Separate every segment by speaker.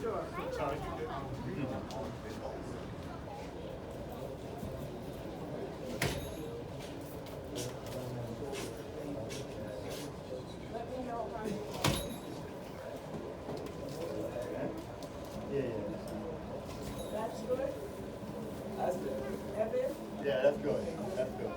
Speaker 1: Yeah, yeah.
Speaker 2: That's good?
Speaker 3: That's good.
Speaker 2: Evan?
Speaker 1: Yeah, that's good. That's good.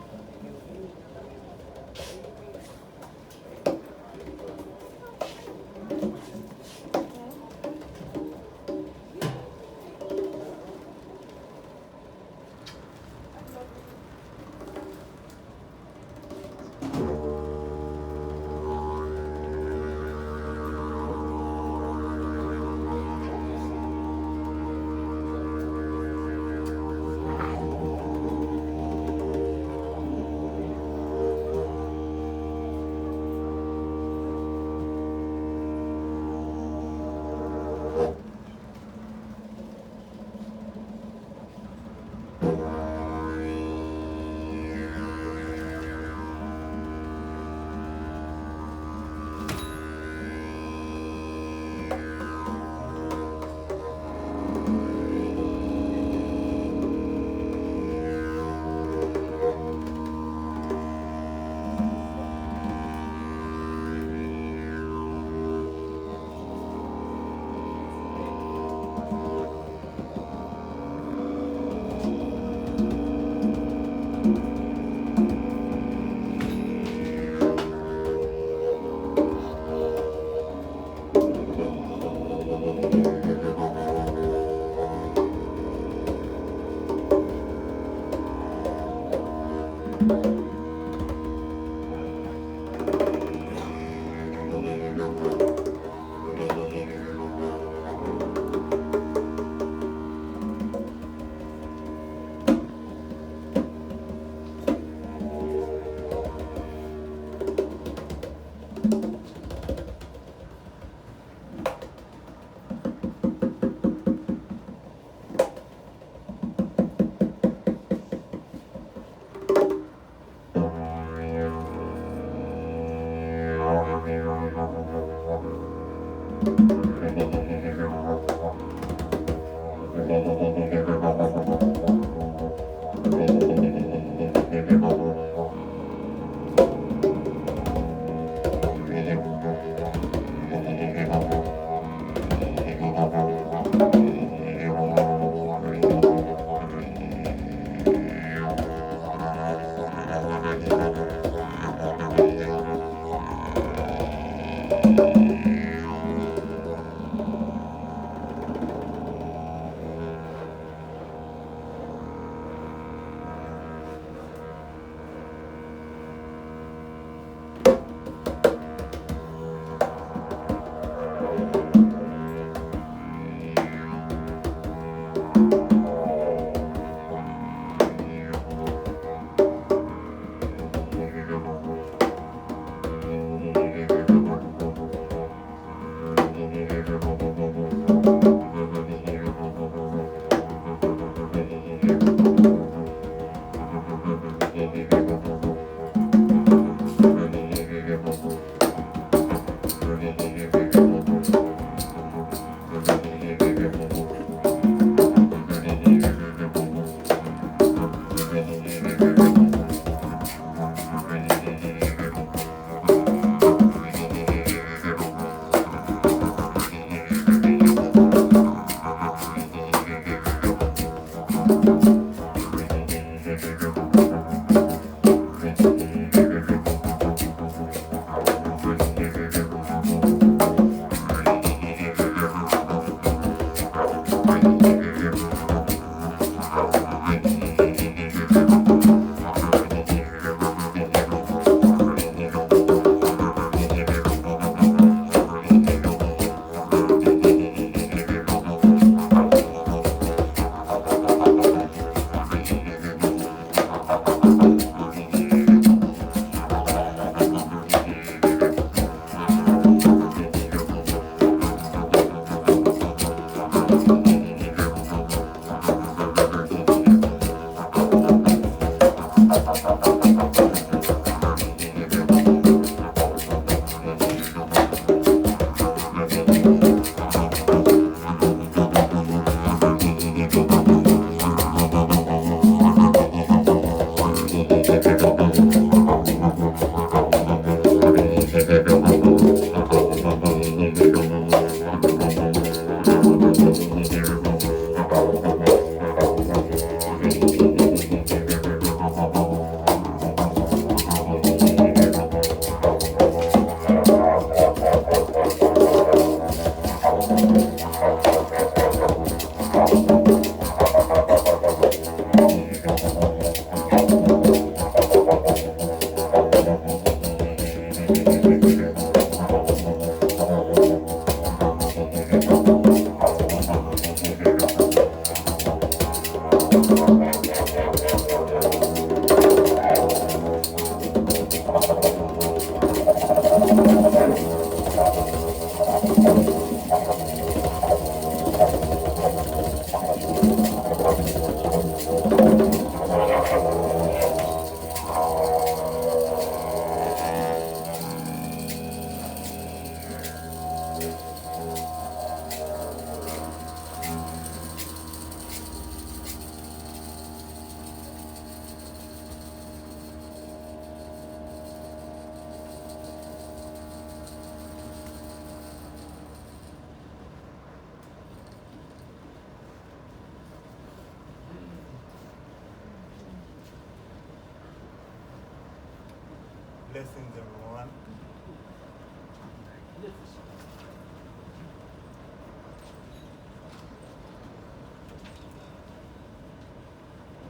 Speaker 1: Blessings, everyone.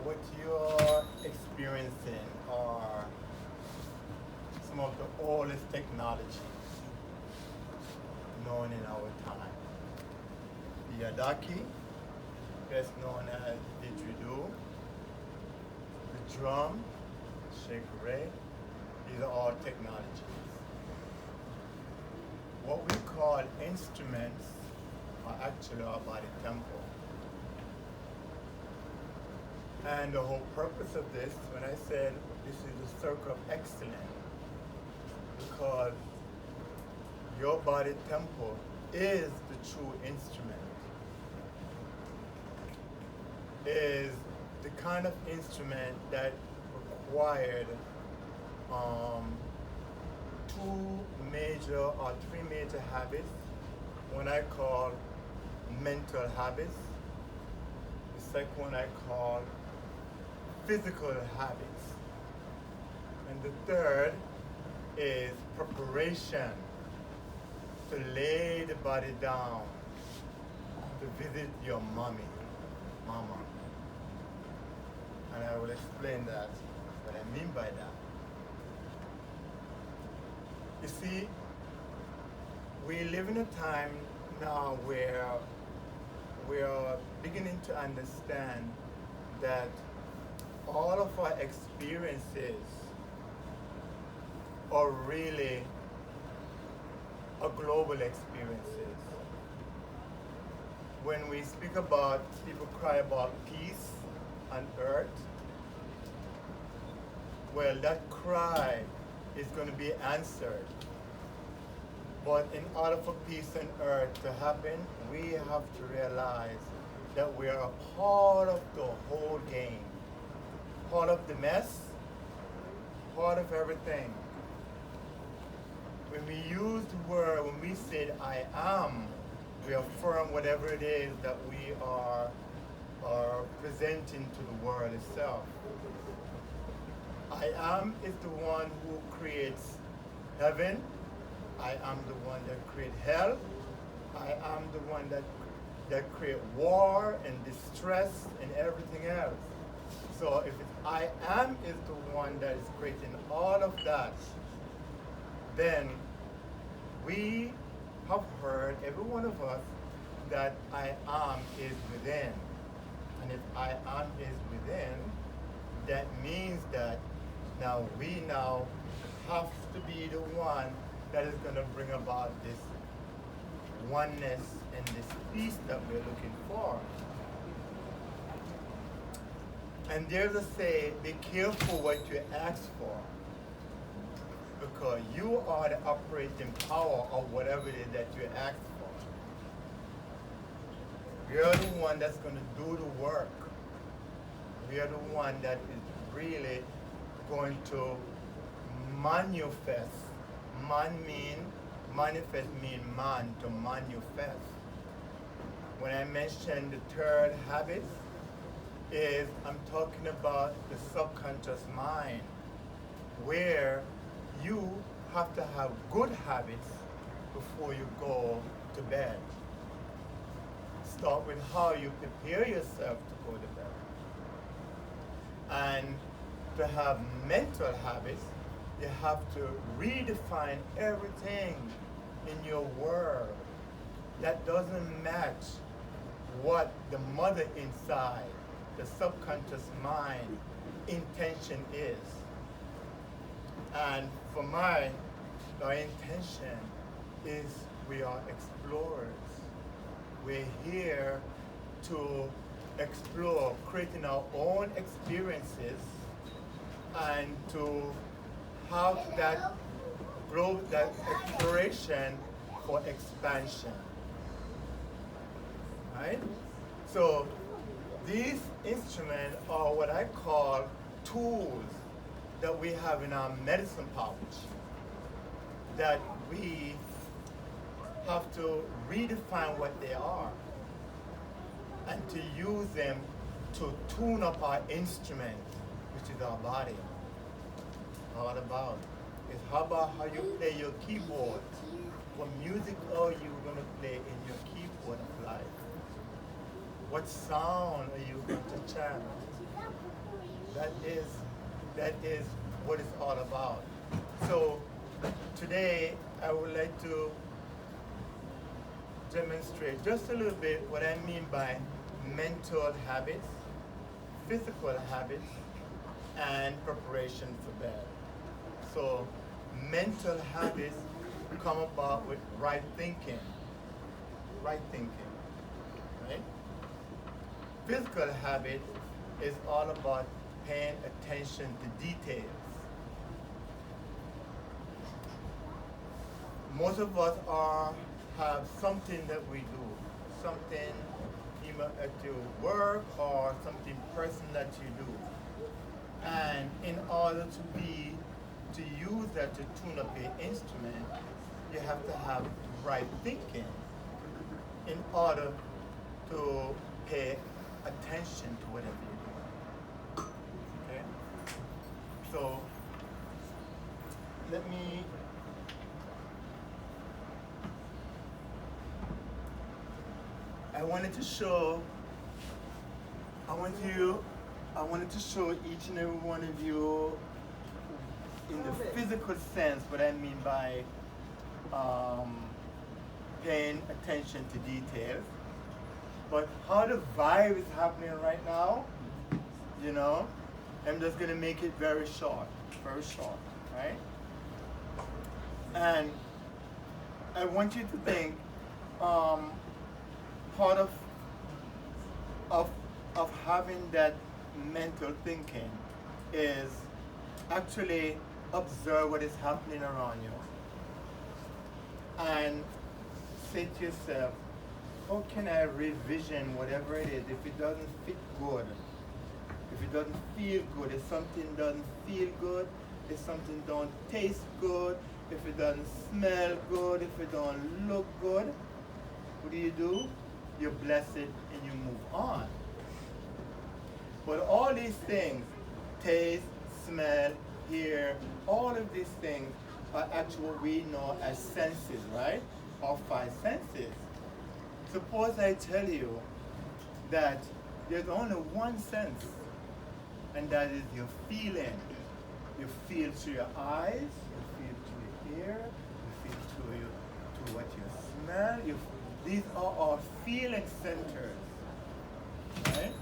Speaker 1: What you're experiencing are some of the oldest technology known in our time. The Yadaki, best known as didgeridoo, the drum, shakerei. These are all technologies. What we call instruments are actually our body tempo. And the whole purpose of this, when I said this is the circle of excellence, because your body tempo is the true instrument, is the kind of instrument that required three major habits. One I call mental habits. The second one I call physical habits. And the third is preparation to lay the body down to visit your mama. And I will explain that, what I mean by that. You see, we live in a time now where we are beginning to understand that all of our experiences are really a global experiences. When we speak about, people cry about peace on earth, well, that cry is going to be answered. But in order for peace on earth to happen, we have to realize that we are a part of the whole game, part of the mess, part of everything. When we use the word, when we say I am, we affirm whatever it is that we are presenting to the world itself. I am is the one who creates heaven. I am the one that creates hell. I am the one that creates war and distress and everything else. So if I am is the one that is creating all of that, then we have heard, every one of us, that I am is within. And if I am is within, that means that we now have to be the one that is going to bring about this oneness and this peace that we're looking for. And there's a say, be careful what you ask for, because you are the operating power of whatever it is that you ask for. You're the one that's going to do the work. We are the one that is really going to manifest. Manifest mean man, to manifest. when I mention the third habit, is I'm talking about the subconscious mind, where you have to have good habits before you go to bed. Start with how you prepare yourself to go to bed. And to have mental habits, you have to redefine everything in your world that doesn't match what the mother inside, the subconscious mind, intention is. And for my intention is we are explorers. We're here to explore, creating our own experiences and to have that growth, that exploration for expansion. Right? So these instruments are what I call tools that we have in our medicine pouch that we have to redefine what they are and to use them to tune up our instrument, which is our body. All about. It's how about how you play your keyboard. What music are you going to play in your keyboard of life? What sound are you going to chant? That is what it's all about. So today I would like to demonstrate just a little bit what I mean by mental habits, physical habits, and preparation for bed. So mental habits come about with right thinking, right? Physical habit is all about paying attention to details. Most of us have something that we do, something either at your work or something personal that you do. And in order to use that to tune up your instrument, you have to have right thinking in order to pay attention to whatever you're doing. Okay? So let me I wanted to show each and every one of you in the physical sense what I mean by paying attention to details. But how the vibe is happening right now, I'm just gonna make it very short, right? And I want you to think part of having that mental thinking is actually observe what is happening around you and say to yourself, how can I revision whatever it is if it doesn't fit good, if it doesn't feel good, if something doesn't feel good, if something don't taste good, if it doesn't smell good, if it don't look good, what do? You bless it and you move on. But all these things, taste, smell, hear, all of these things are actually what we know as senses, right? Our five senses. Suppose I tell you that there's only one sense, and that is your feeling. You feel through your eyes, you feel through your ear, you feel through what you smell. These are our feeling centers, right?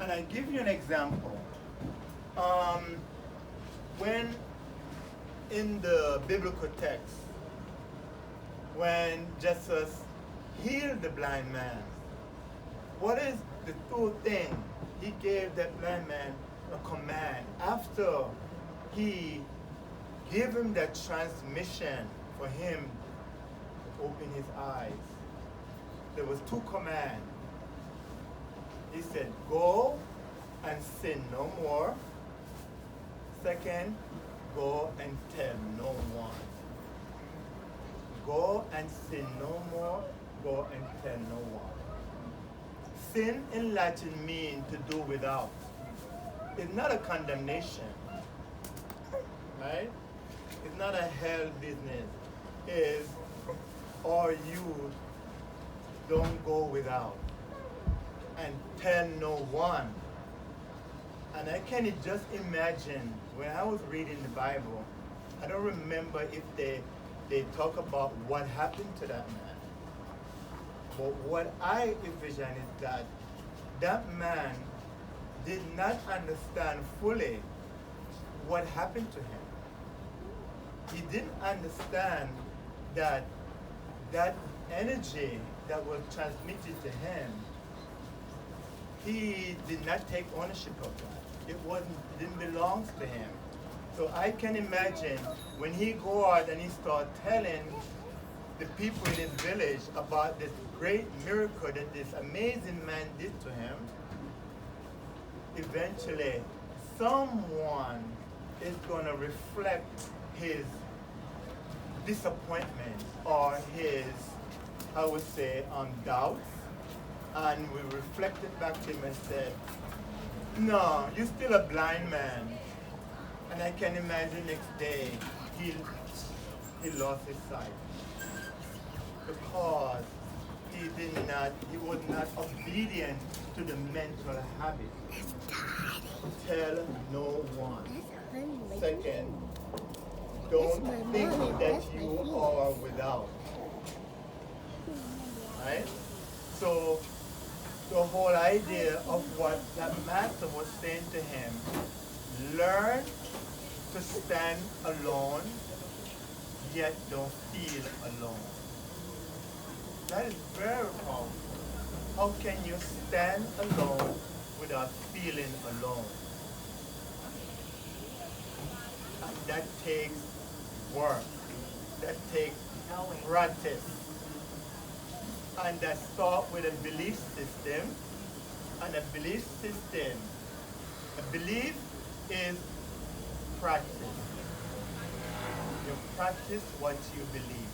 Speaker 1: And I give you an example. When in the biblical text, when Jesus healed the blind man, what is the two things he gave that blind man a command after he gave him that transmission for him to open his eyes? There was two commands. He said, go and sin no more. Second, go and tell no one. Go and sin no more. go and tell no one. Sin in Latin means to do without. It's not a condemnation, right? It's not a hell business. It's or you don't go without and tell no one. And I can just imagine when I was reading the Bible, I don't remember if they talk about what happened to that man. But what I envision is that that man did not understand fully what happened to him. He didn't understand that that energy that was transmitted to him, he did not take ownership of that. It didn't belong to him. So I can imagine when he go out and he start telling the people in his village about this great miracle that this amazing man did to him, eventually someone is going to reflect his disappointment or his, I would say, doubts, and we reflect it back to him and said, no, you're still a blind man. And I can imagine next day he lost his sight because he was not obedient to the mental habit. Tell no one. Second, don't think that you are without. Right? So the whole idea of what that master was saying to him, learn to stand alone, yet don't feel alone. That is very powerful. How can you stand alone without feeling alone? And that takes work. That takes practice. And that starts with a belief system. And a belief system, a belief is practice. You practice what you believe.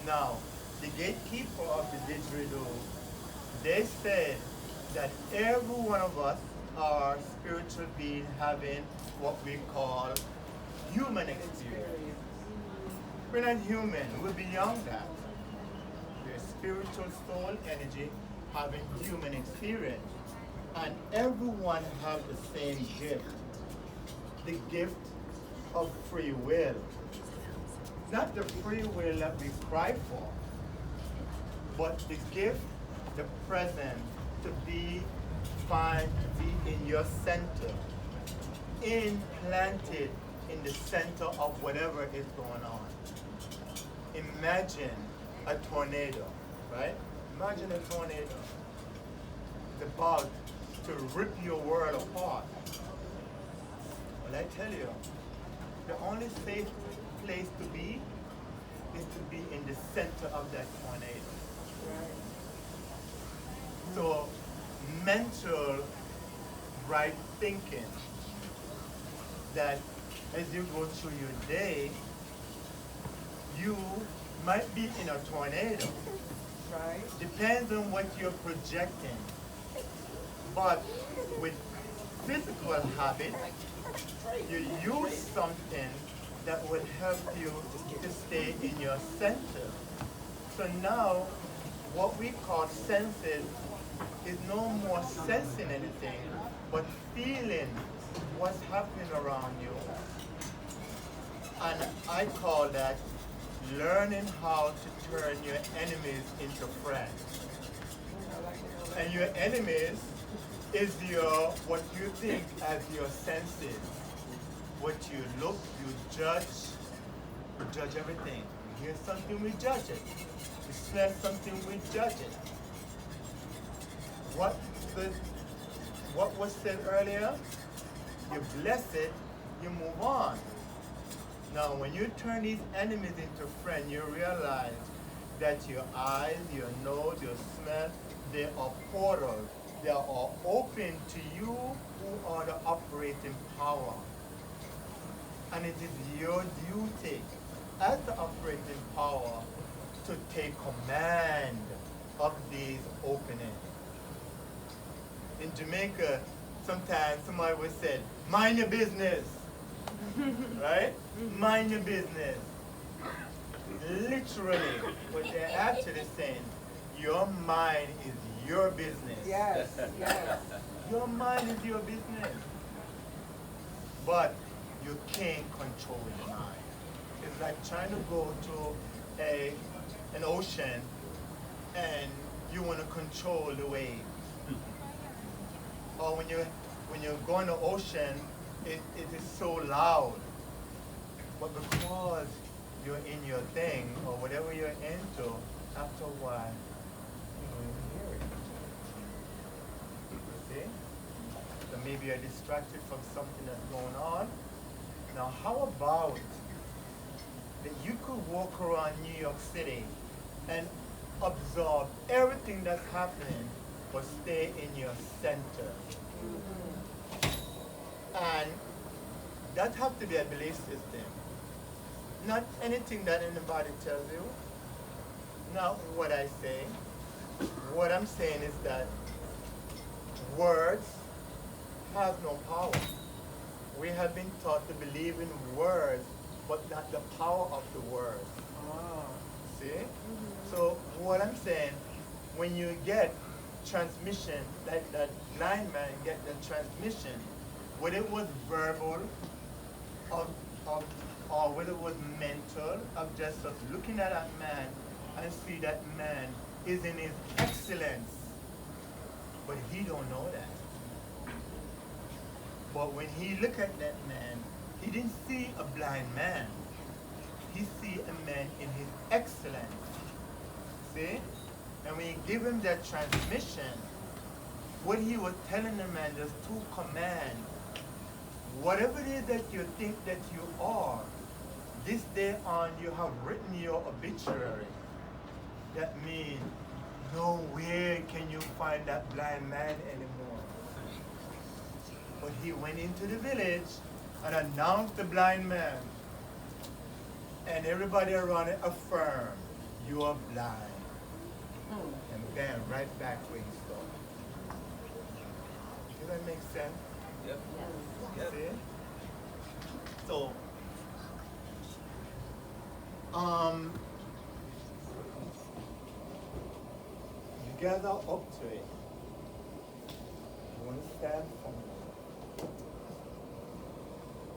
Speaker 1: Now, the gatekeeper of the didgeridoo, they said that every one of us are spiritual beings having what we call human experience. We're not human, we're beyond that. We're spiritual soul energy having human experience. And everyone has the same gift. The gift of free will. Not the free will that we cry for, but the gift, the present, to be in your center, implanted in the center of whatever is going on. Imagine a tornado, right? Imagine a tornado. It's about to rip your world apart. Well, I tell you, the only safe place to be is to be in the center of that tornado. So, mental right thinking, that as you go through your day, you might be in a tornado. Right. Depends on what you're projecting. But with physical habits, you use something that will help you to stay in your center. So now, what we call senses is no more sensing anything, but feeling what's happening around you. And I call that learning how to turn your enemies into friends. And your enemies is what you think as your senses. What you look, you judge everything. You hear something, we judge it. You smell something, we judge it. What was said earlier, you bless it, you move on. Now, when you turn these enemies into friends, you realize that your eyes, your nose, your smell, they are portals. They are open to you who are the operating power. And it is your duty as the operating power to take command of these openings. In Jamaica, sometimes somebody would say, mind your business. Right? Mind your business. Literally, what they're actually saying, your mind is your business.
Speaker 2: Yes, yes.
Speaker 1: Your mind is your business. But you can't control your mind. It's like trying to go to an ocean and you want to control the waves. Or when you go in the ocean, it is so loud. But because you're in your thing or whatever you're into, after a while, you don't even hear it. You see? So maybe you're distracted from something that's going on. Now, how about that you could walk around New York City and absorb everything that's happening, but stay in your center? And that has to be a belief system. Not anything that anybody tells you. Not what I say. What I'm saying is that words have no power. We have been taught to believe in words, but not the power of the words. See? So what I'm saying, when you get transmission, like that blind man get the transmission, whether it was verbal or whether it was mental, of just us looking at that man and see that man is in his excellence. But he don't know that. But when he look at that man, he didn't see a blind man. He see a man in his excellence. See? And when you give him that transmission, what he was telling the man, there's two commands. Whatever it is that you think that you are, this day on you have written your obituary. That means nowhere can you find that blind man anymore. But he went into the village and announced the blind man. And everybody around it affirmed, you are blind. And bam, right back where he started. Does that make sense?
Speaker 3: Yep.
Speaker 1: Yep. See? So, you guys are up to it. You want to stand for me.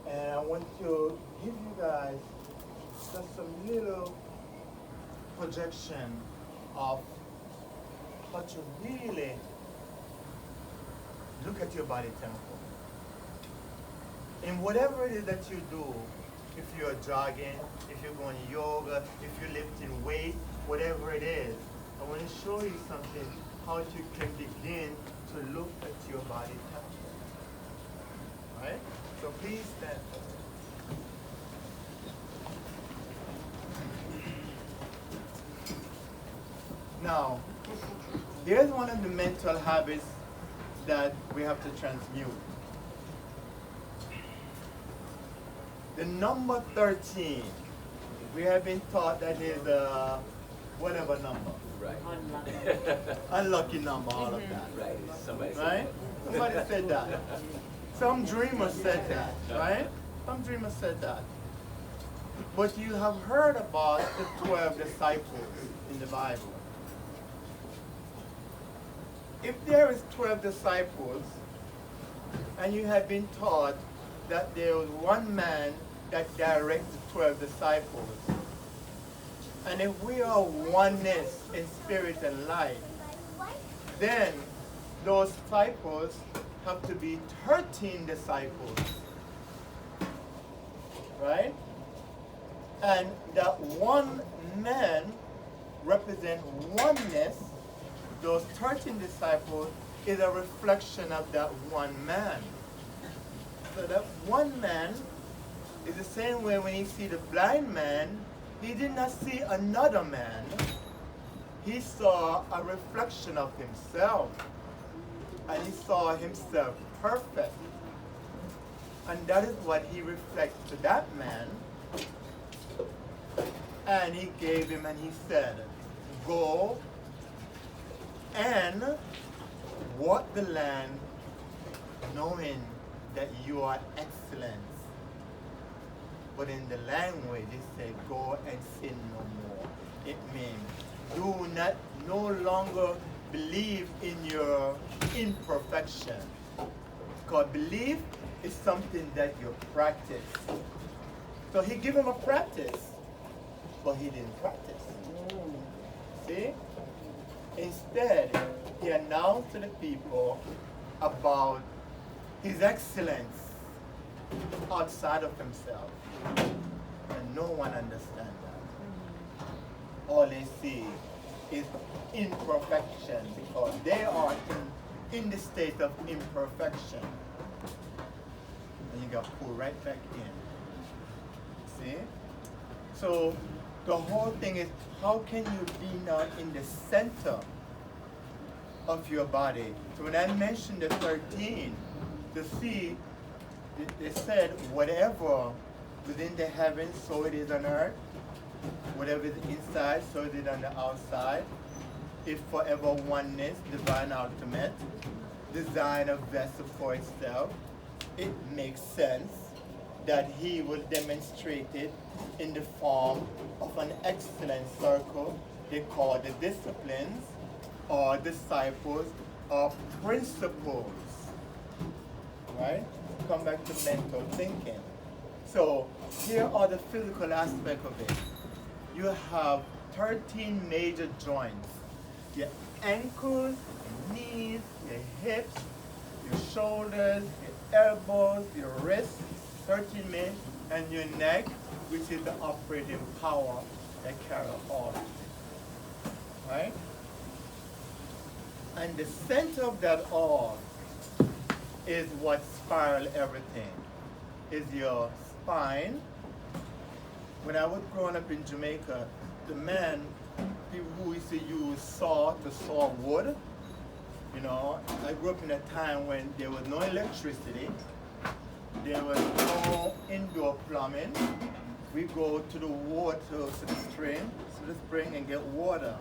Speaker 1: And I want to give you guys just some little projection of how to really look at your body temple. In whatever it is that you do, if you're jogging, if you're going to yoga, if you're lifting weight, whatever it is, I want to show you something, how you can begin to look at your body temple. Alright? So please stand for me. Now, here's one of the mental habits that we have to transmute. The number 13, we have been taught that is a whatever number.
Speaker 3: Right.
Speaker 1: Unlucky number, all of that.
Speaker 3: Right. Somebody said
Speaker 1: Right?
Speaker 3: that.
Speaker 1: Somebody said that. Some dreamer said that, right? Some dreamer said that. But you have heard about the 12 disciples in the Bible. If there is 12 disciples, and you have been taught that there was one man that directs the 12 disciples, and if we are oneness in spirit and light, then those disciples have to be 13 disciples. Right? And that one man represents oneness. Those 13 disciples is a reflection of that one man. So that one man is the same way when you see the blind man, he did not see another man. He saw a reflection of himself. And he saw himself perfect. And that is what he reflects to that man. And he gave him and he said, go and walk the land knowing that you are excellent. But in the language it said, go and sin no more. It means do not no longer believe in your imperfection. Because belief is something that you practice. So he gave him a practice, but he didn't practice. See? Instead, he announced to the people about his excellence outside of himself. And no one understands that. All they see is imperfection because they are in the state of imperfection. And you got pulled right back in. See? So the whole thing is, how can you be now in the center of your body? So when I mentioned the 13, the see, they said whatever within the heavens, so it is on earth. Whatever is inside, so it is on the outside. If forever oneness, divine ultimate, design a vessel for itself, it makes sense that he will demonstrate it in the form of an excellent circle they call the disciplines or disciples or principles. Right? Come back to mental thinking. So here are the physical aspect of it. You have 13 major joints. Your ankles, your knees, your hips, your shoulders, your elbows, your wrists, 13 main, and your neck, which is the operating power that carry all. Right? And the center of that all is what spiral everything. Is your spine. When I was growing up in Jamaica, the men, people who used to use saw to saw wood, you know, I grew up in a time when there was no electricity, there was no indoor plumbing. We go to the water, to the spring and get water.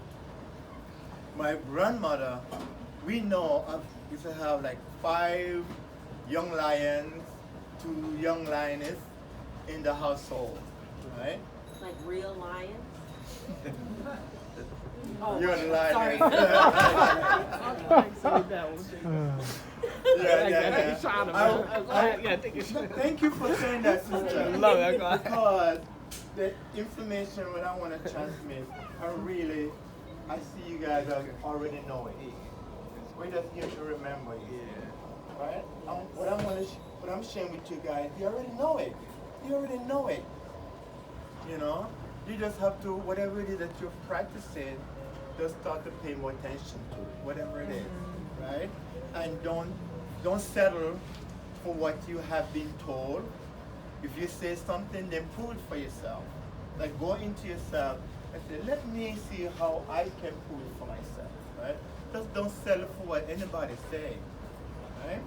Speaker 1: My grandmother, we know, used to have like 5 young lions, 2 young lioness in the household, right?
Speaker 2: Like real lions?
Speaker 1: Oh, you're the lioness. Thank you for saying that, sister. Because the information what I want to transmit, I see you guys already know it. We're just here to remember it. Right? What I'm sharing with you guys, you already know it. You already know it. You know? You just have to, whatever it is that you're practicing, just start to pay more attention to it, whatever it is. Right? And don't settle for what you have been told. If you say something, then prove it for yourself. Like go into yourself and say, let me see how I can prove it for myself. Right? Just don't settle for what anybody say. Right?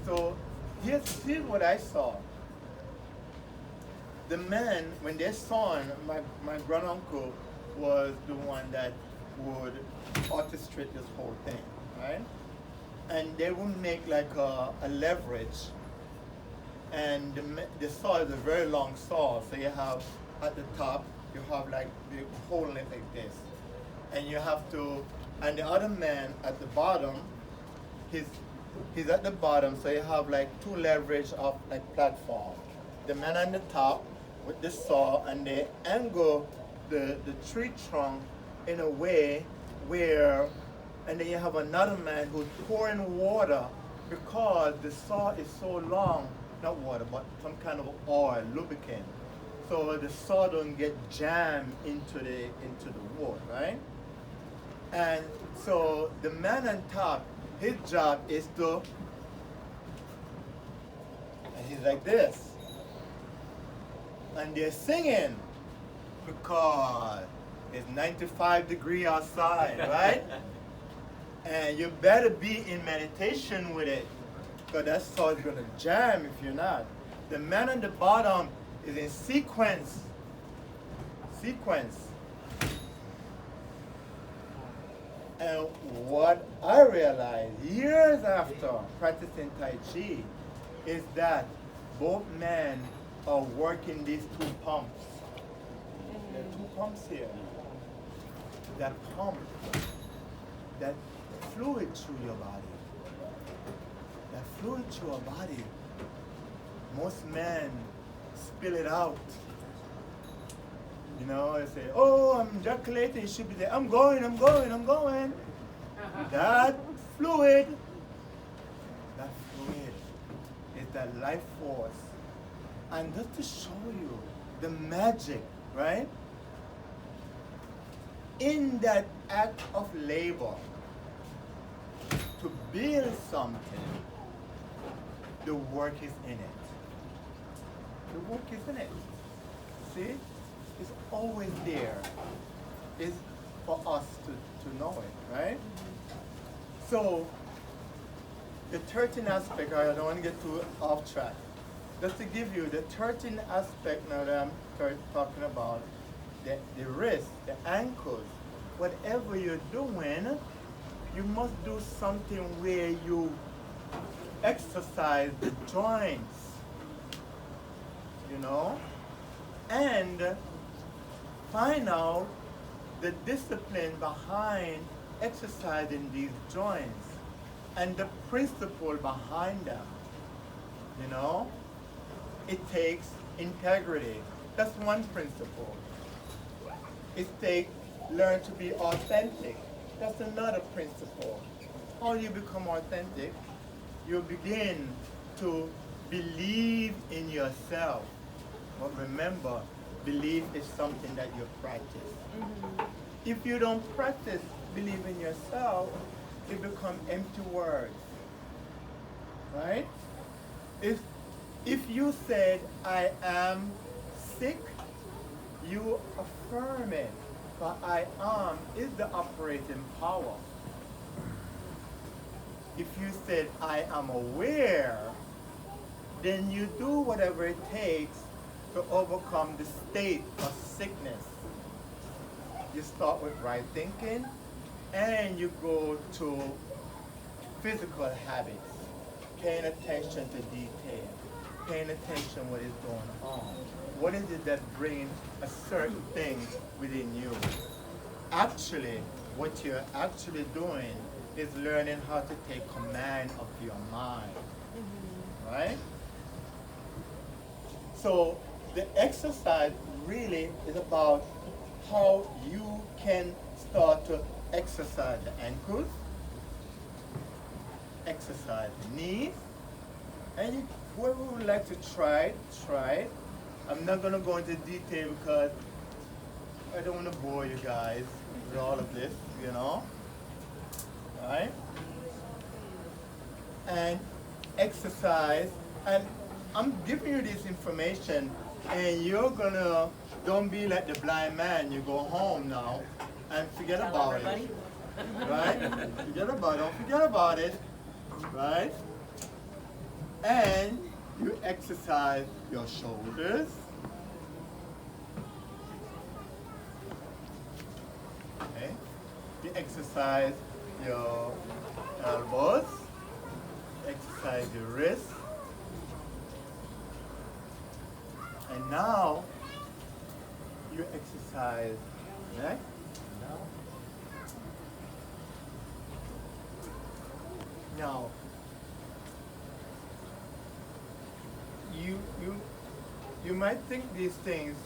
Speaker 1: So here's what I saw. The men, when they saw him, my granduncle was the one that would orchestrate this whole thing, right? And they would make like a leverage. And the saw is a very long saw, so you have at the top, you have like the holding it like this. And you have to, and the other man at the bottom, he's at the bottom, so you have like 2 leverage of like platform. The man on the top with the saw, and they angle the tree trunk in a way where, and then you have another man who's pouring water because the saw is so long, not water, but some kind of oil, lubricant. So the saw don't get jammed into the wood, right? And so the man on top, his job is to, and he's like this. And they're singing because it's 95 degrees outside, right? And you better be in meditation with it, because that saw is going to jam if you're not. The man on the bottom is in sequence, sequence. And what I realized years after practicing Tai Chi is that both men are working these two pumps. There are two pumps here. That pump, that fluid through your body. That fluid through your body. Most men spill it out. You know, they say, oh, I'm ejaculating, you should be there. I'm going. That fluid is that life force. And just to show you the magic, right? In that act of labor, to build something, the work is in it. The work is in it. See? It's always there. It's for us to know it, right? So, the 13 aspect, I don't want to get too off track. Just to give you the 13 aspect now that I'm talking about, the wrist, the ankles, whatever you're doing, you must do something where you exercise the joints, you know, and find out the discipline behind exercising these joints and the principle behind them, you know. It takes integrity. That's one principle. It takes learn to be authentic. That's another principle. How you become authentic? You begin to believe in yourself. But remember, belief is something that you practice. If you don't practice believe in yourself, it becomes empty words. Right? If you said, I am sick, you affirm it. But I am is the operating power. If you said, I am aware, then you do whatever it takes to overcome the state of sickness. You start with right thinking, and you go to physical habits, paying attention to detail, paying attention what is going on. What is it that brings a certain thing within you? Actually, what you're actually doing is learning how to take command of your mind, right? So the exercise really is about how you can start to exercise the ankles, exercise the knees, and whoever would like to try it. I'm not going to go into detail because I don't want to bore you guys with all of this, you know? Right? And exercise, and I'm giving you this information, and you're going to, don't be like the blind man, you go home now and forget about it. Right? Forget about it, don't forget about it, right? And you exercise your shoulders. Okay? You exercise your elbows. Exercise your wrists. And now you exercise neck. Now you might think these things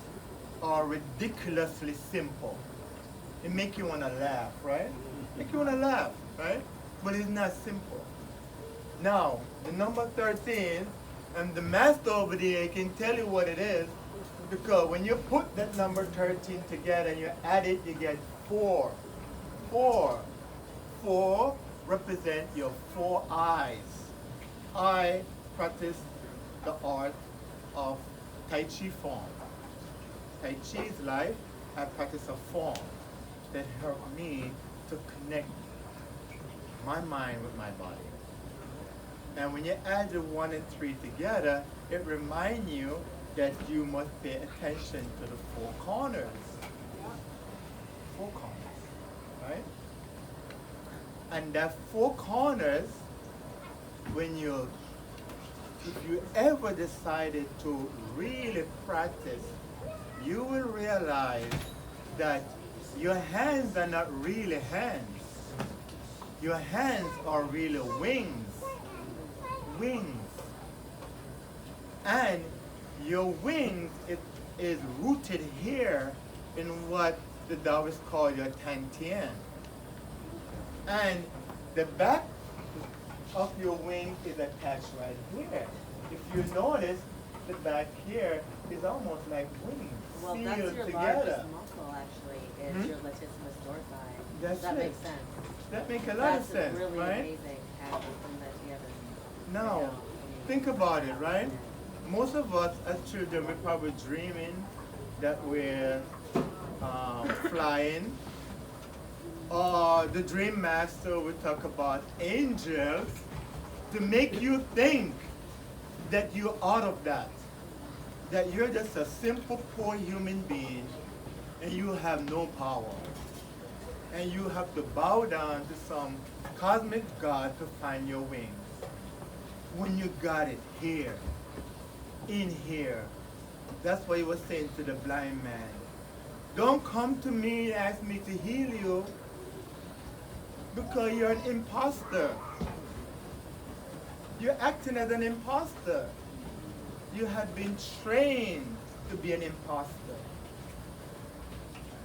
Speaker 1: are ridiculously simple. It make you want to laugh, right? Make you want to laugh, right? But it's not simple. Now, the number 13, and the master over there can tell you what it is, because when you put that number 13 together and you add it, you get 4. 4. 4 represent your 4 eyes. I practice the art of Tai Chi form. Tai Chi is life. I practice a form that helped me to connect my mind with my body. And when you add the 1 and 3 together, it reminds you that you must pay attention to the 4 corners. four corners, right? And that four corners, if you ever decided to really practice, you will realize that your hands are not really hands. Your hands are really wings. Wings. And your wings is rooted here in what the Taoists call your Tantien. And the back of your wing is attached right here. If you notice, the back here is almost like wings.
Speaker 4: Well,
Speaker 1: sealed
Speaker 4: that's your
Speaker 1: together.
Speaker 4: largest muscle, actually, is your latissimus dorsi.
Speaker 1: That's
Speaker 4: that
Speaker 1: it.
Speaker 4: makes sense.
Speaker 1: That makes a lot of
Speaker 4: That's
Speaker 1: sense,
Speaker 4: really
Speaker 1: right?
Speaker 4: amazing how you put that together.
Speaker 1: Now,
Speaker 4: I mean,
Speaker 1: think about it, right? Most of us as children, we're probably dreaming that we're flying. Or the dream master would talk about angels to make you think that you're out of that. That you're just a simple, poor human being and you have no power. And you have to bow down to some cosmic god to find your wings. When you got it here, in here. That's what he was saying to the blind man. Don't come to me and ask me to heal you because you're an imposter. You're acting as an imposter. You have been trained to be an imposter.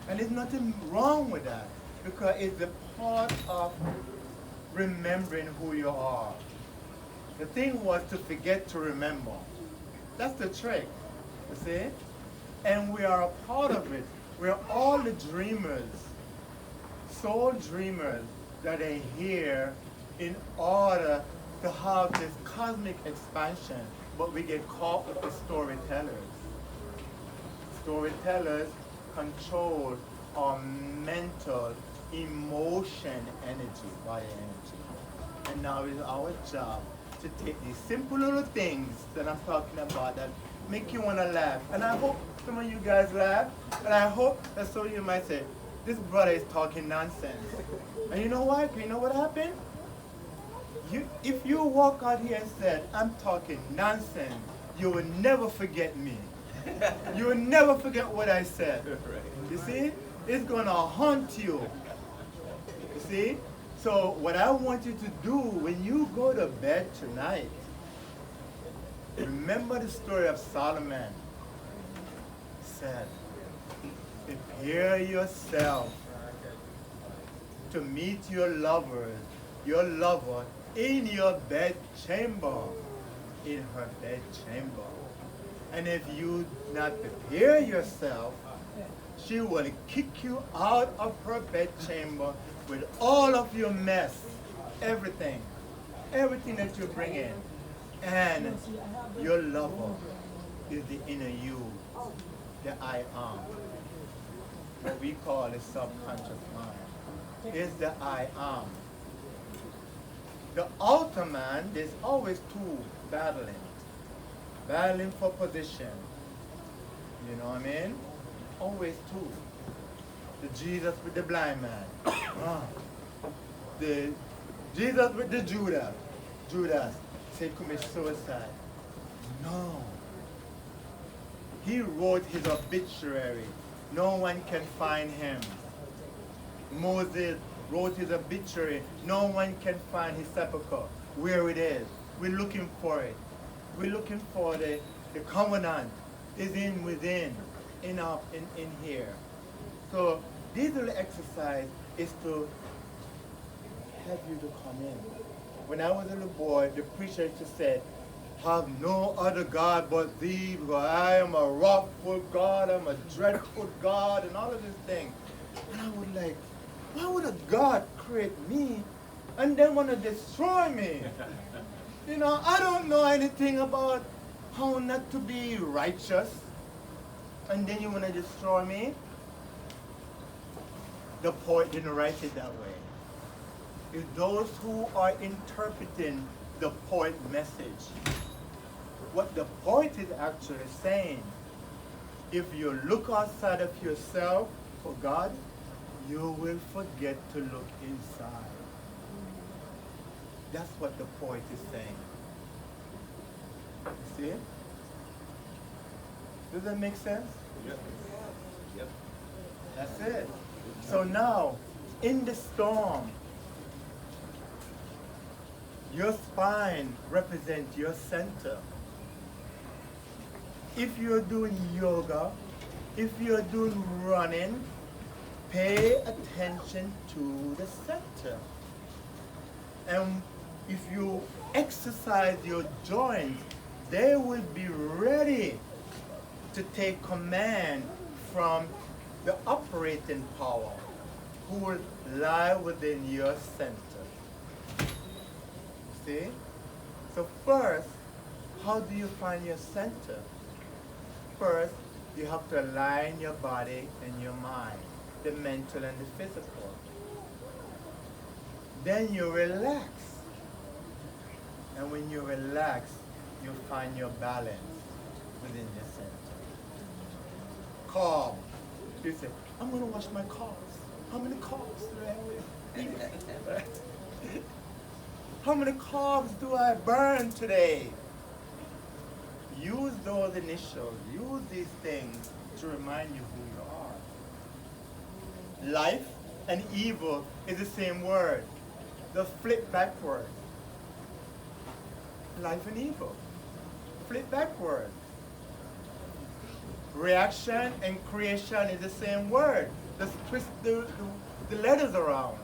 Speaker 1: And there's nothing wrong with that because it's a part of remembering who you are. The thing was to forget to remember. That's the trick, you see? And we are a part of it. We're all the dreamers, soul dreamers that are here in order to have this cosmic expansion, but we get caught with the storytellers. Storytellers control our mental, emotion, energy, body energy. And now it's our job to take these simple little things that I'm talking about that make you want to laugh. And I hope some of you guys laugh. And I hope that some of you might say, this brother is talking nonsense. And you know what? You know what happened? If you walk out here and said, I'm talking nonsense, you will never forget me. You will never forget what I said. You see? It's going to haunt you. You see? So what I want you to do when you go to bed tonight, remember the story of Solomon. He said, prepare yourself to meet your lover in your bed chamber, in her bed chamber. And if you not prepare yourself, she will kick you out of her bed chamber with all of your mess, everything that you bring in. And your lover is the inner you, the I am, what we call the subconscious mind, is the I am. The outer man, there's always two battling for position. You know what I mean? Always two. The Jesus with the blind man. The Jesus with the Judas said commit suicide. No. He wrote his obituary. No one can find him. Moses wrote his obituary. No one can find his sepulcher. Where it is. We're looking for it. We're looking for the covenant is in here. So this little exercise is to have you to come in. When I was a little boy, the preacher used to say, have no other God but thee, because I am a wrathful God, I'm a dreadful God, and all of these things. And I was like, why would a God create me and then want to destroy me? You know, I don't know anything about how not to be righteous, and then you want to destroy me? The poet didn't write it that way. It's those who are interpreting the poet message. What the poet is actually saying, if you look outside of yourself for God, you will forget to look inside. That's what the poet is saying. You see? Does that make sense?
Speaker 3: Yep. Yep.
Speaker 1: That's it. So now, in the storm, your spine represents your center. If you're doing yoga, if you're doing running, pay attention to the center. And if you exercise your joints, they will be ready to take command from the operating power who will lie within your center. See? So first, how do you find your center? First, you have to align your body and your mind, the mental and the physical. Then you relax. And when you relax, you find your balance within your center. Calm. You say, I'm going to wash my cars. How many cars do I have? How many carbs do I burn today? Use those initials. Use these things to remind you who you are. Life and evil is the same word. Just flip backward. Life and evil. Flip backward. Reaction and creation is the same word. Just twist the letters around.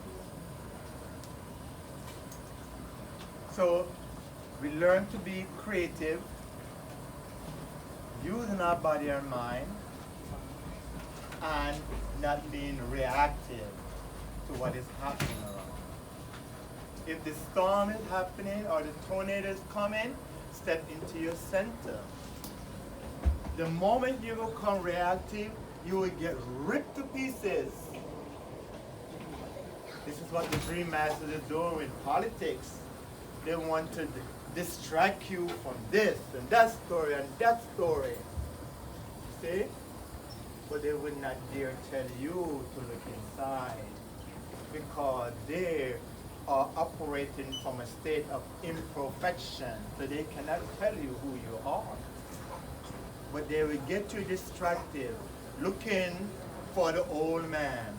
Speaker 1: So we learn to be creative, using our body and mind, and not being reactive to what is happening around. If the storm is happening or the tornado is coming, step into your center. The moment you become reactive, you will get ripped to pieces. This is what the Dream Masters are doing with politics. They want to distract you from this and that story and that story. See? But they would not dare tell you to look inside because they are operating from a state of imperfection, so they cannot tell you who you are. But they will get you distracted, looking for the old man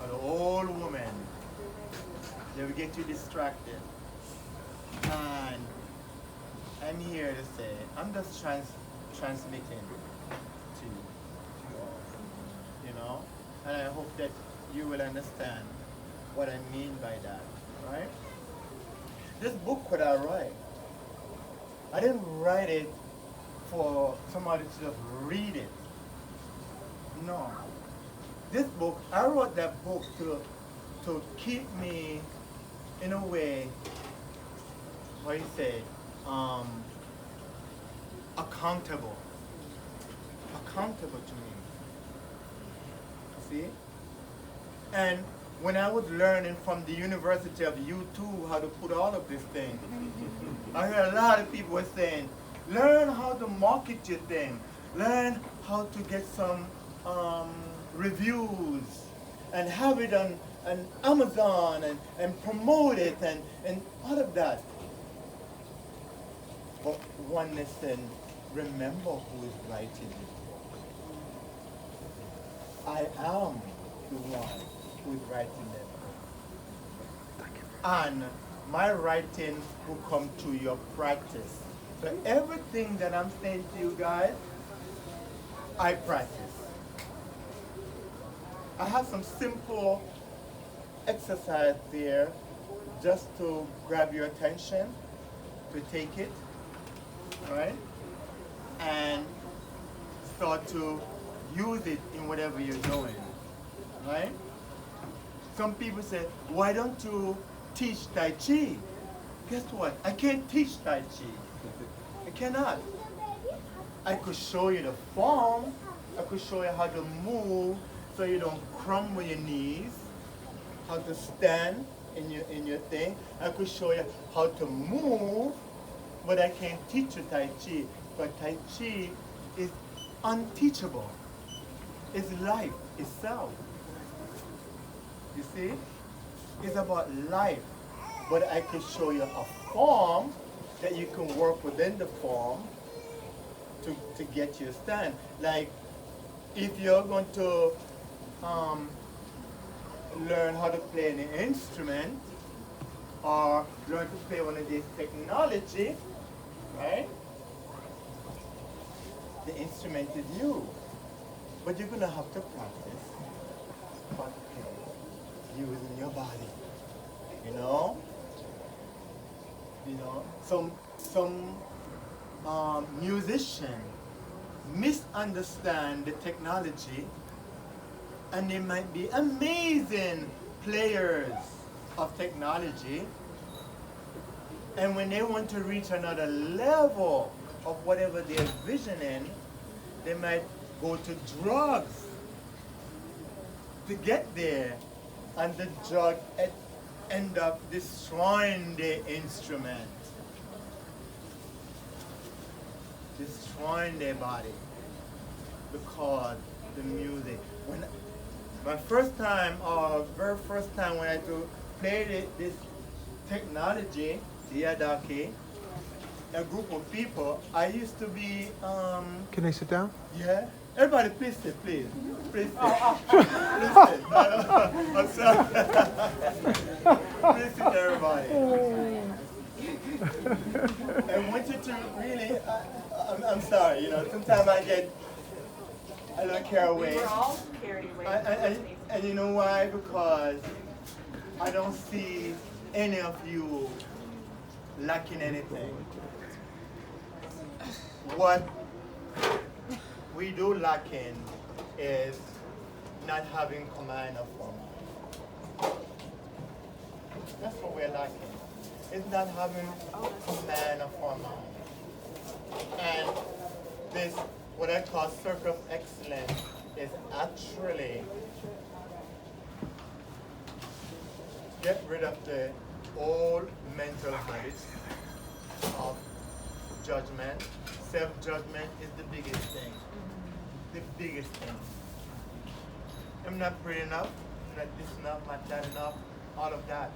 Speaker 1: or the old woman. They will get you distracted. And I'm here to say, I'm just transmitting to you all, you know? And I hope that you will understand what I mean by that, right? This book what I write, I didn't write it for somebody to just read it. No. This book, I wrote that book to keep me in a way, what you say, accountable to me. See? And when I was learning from the University of U2 how to put all of these things, I heard a lot of people were saying, learn how to market your thing, learn how to get some reviews and have it on Amazon and promote it and all of that. But one listen, remember who is writing this book. I am the one who is writing that book. And my writing will come to your practice. So everything that I'm saying to you guys, I practice. I have some simple exercise there just to grab your attention, to take it, right? And start to use it in whatever you're doing, right? Some people say, why don't you teach Tai Chi? Guess what? I can't teach Tai Chi. I cannot. I could show you the form. I could show you how to move so you don't crumble your knees, how to stand in your thing. I could show you how to move, but I can't teach you Tai Chi. But Tai Chi is unteachable. It's life itself. You see? It's about life. But I can show you a form that you can work within the form to get your stand. Like if you're going to learn how to play an instrument or learn to play one of these technology, right? The instrument is you. But you're gonna have to practice what using your body. You know? Some musician misunderstand the technology and they might be amazing players of technology, and when they want to reach another level of whatever they're visioning, they might go to drugs to get there, and the drug end up destroying the instrument, destroying their body because the music. When my first time, or very first time when I played this technology, the Yadaki, a group of people, I used to be.
Speaker 5: Can I sit down?
Speaker 1: Yeah. Everybody, please sit, please. Please sit. Please sit. I'm sorry. Please sit, everybody. I want you to really. I'm sorry. Sometimes I don't carry away.
Speaker 4: We're all carried away.
Speaker 1: And you know why? Because I don't see any of you lacking anything. What we do lacking is not having command of our mind. That's what we're lacking. It's not having command of our mind. And this, what I call circle of excellence, is actually get rid of the old mental habits of judgment. Self-judgment is the biggest thing. The biggest thing. I'm not pretty enough, I'm not this enough, not that enough, all of that.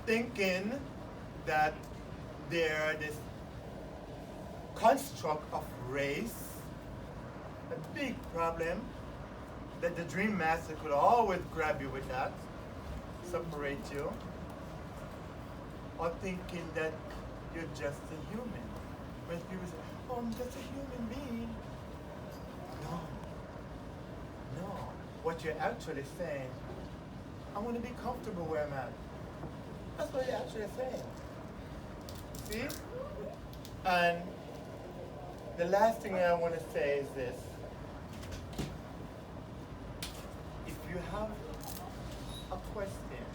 Speaker 1: Thinking that they're this construct of race, a big problem, that the Dream Master could always grab you with that, separate you, or thinking that you're just a human. When people say, oh, I'm just a human being. No. What you're actually saying, I want to be comfortable where I'm at. That's what you're actually saying. See? And the last thing I want to say is this. If you have a question,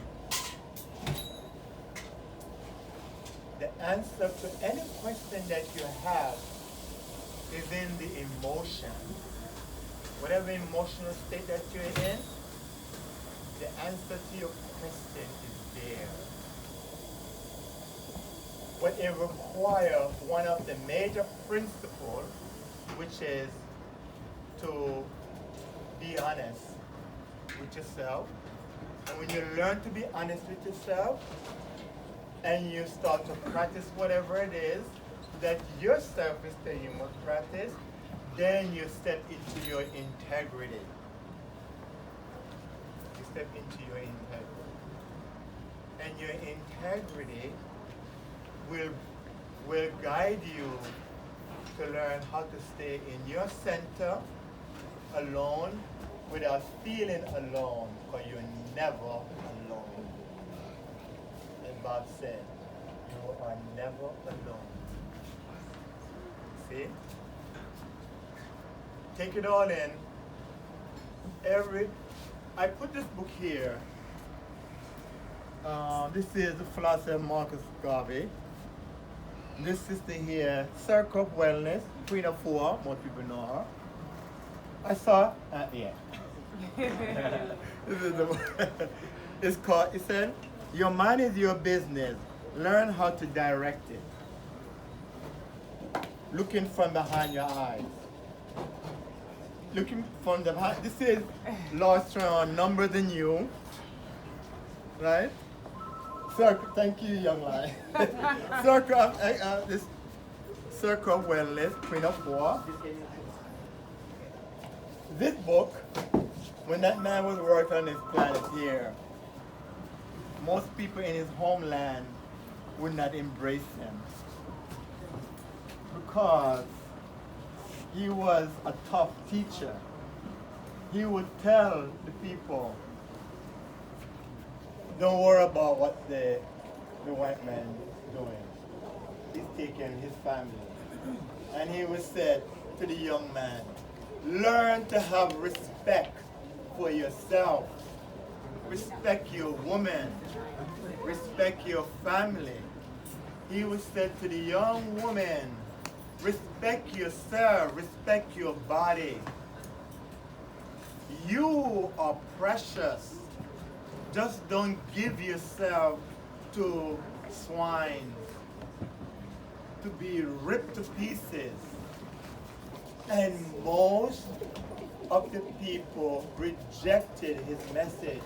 Speaker 1: the answer to any question that you have is in the emotion. Whatever emotional state that you're in, the answer to your question is there. But it requires one of the major principles, which is to be honest with yourself. And when you learn to be honest with yourself, and you start to practice whatever it is that yourself is telling you must practice, then you step into your integrity. You step into your integrity. And your integrity will guide you to learn how to stay in your center alone without feeling alone, because you're never alone. And Bob said, you are never alone. See? Take it all in. I put this book here. This is the philosopher Marcus Garvey. This sister here, Circle of Wellness, Queen of Four, most people know her. I saw, yeah. This is the book. It's called, it said, your mind is your business. Learn how to direct it. Looking from behind your eyes. looking from the back. This is Lost on Number Than You, right? Circle, thank you, young lady. This Circle of Wellness, Queen of War. This book, when that man was working on this planet here, most people in his homeland would not embrace him because he was a tough teacher. He would tell the people, don't worry about what the white man is doing. He's taking his family. And he would say to the young man, learn to have respect for yourself. Respect your woman. Respect your family. He would say to the young woman, respect yourself, respect your body. You are precious. Just don't give yourself to swine, to be ripped to pieces. And most of the people rejected his message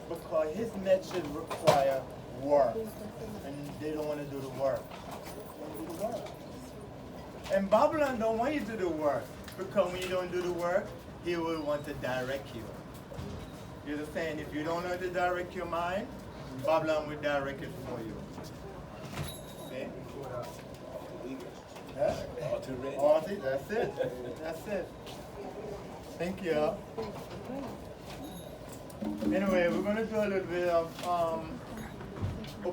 Speaker 1: because his message required work, and they don't want to do the work. They don't do the work. And Babylon don't want you to do the work because when you don't do the work, he will want to direct you. You understand? If you don't know how to direct your mind, Babylon will direct it for you. See? Yeah? That's it. That's it. Thank you. Anyway, we're going to do a little bit of, oh,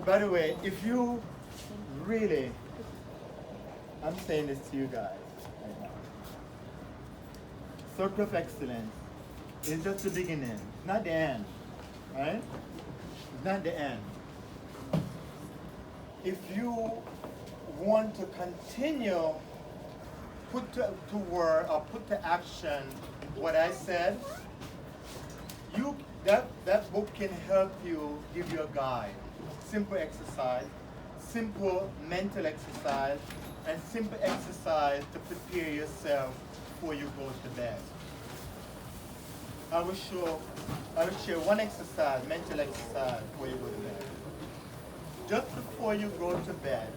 Speaker 1: by the way, if you really, I'm saying this to you guys right now. Circle of Excellence is just the beginning, it's not the end, right? It's not the end. If you want to continue, put to word or put to action what I said, that book can help you, give you a guide. Simple exercise, simple mental exercise, and simple exercise to prepare yourself before you go to bed. I will share one exercise, mental exercise, before you go to bed. Just before you go to bed,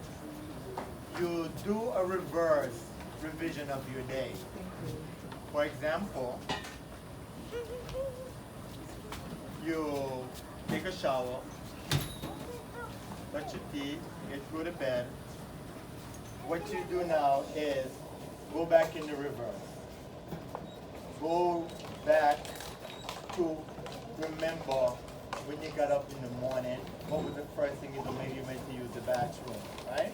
Speaker 1: you do a reverse revision of your day. For example, you take a shower, brush your teeth, get go to bed. What you do now is go back in the reverse. Go back to remember when you got up in the morning, what was the first thing you did? Maybe you went to use the bathroom, right?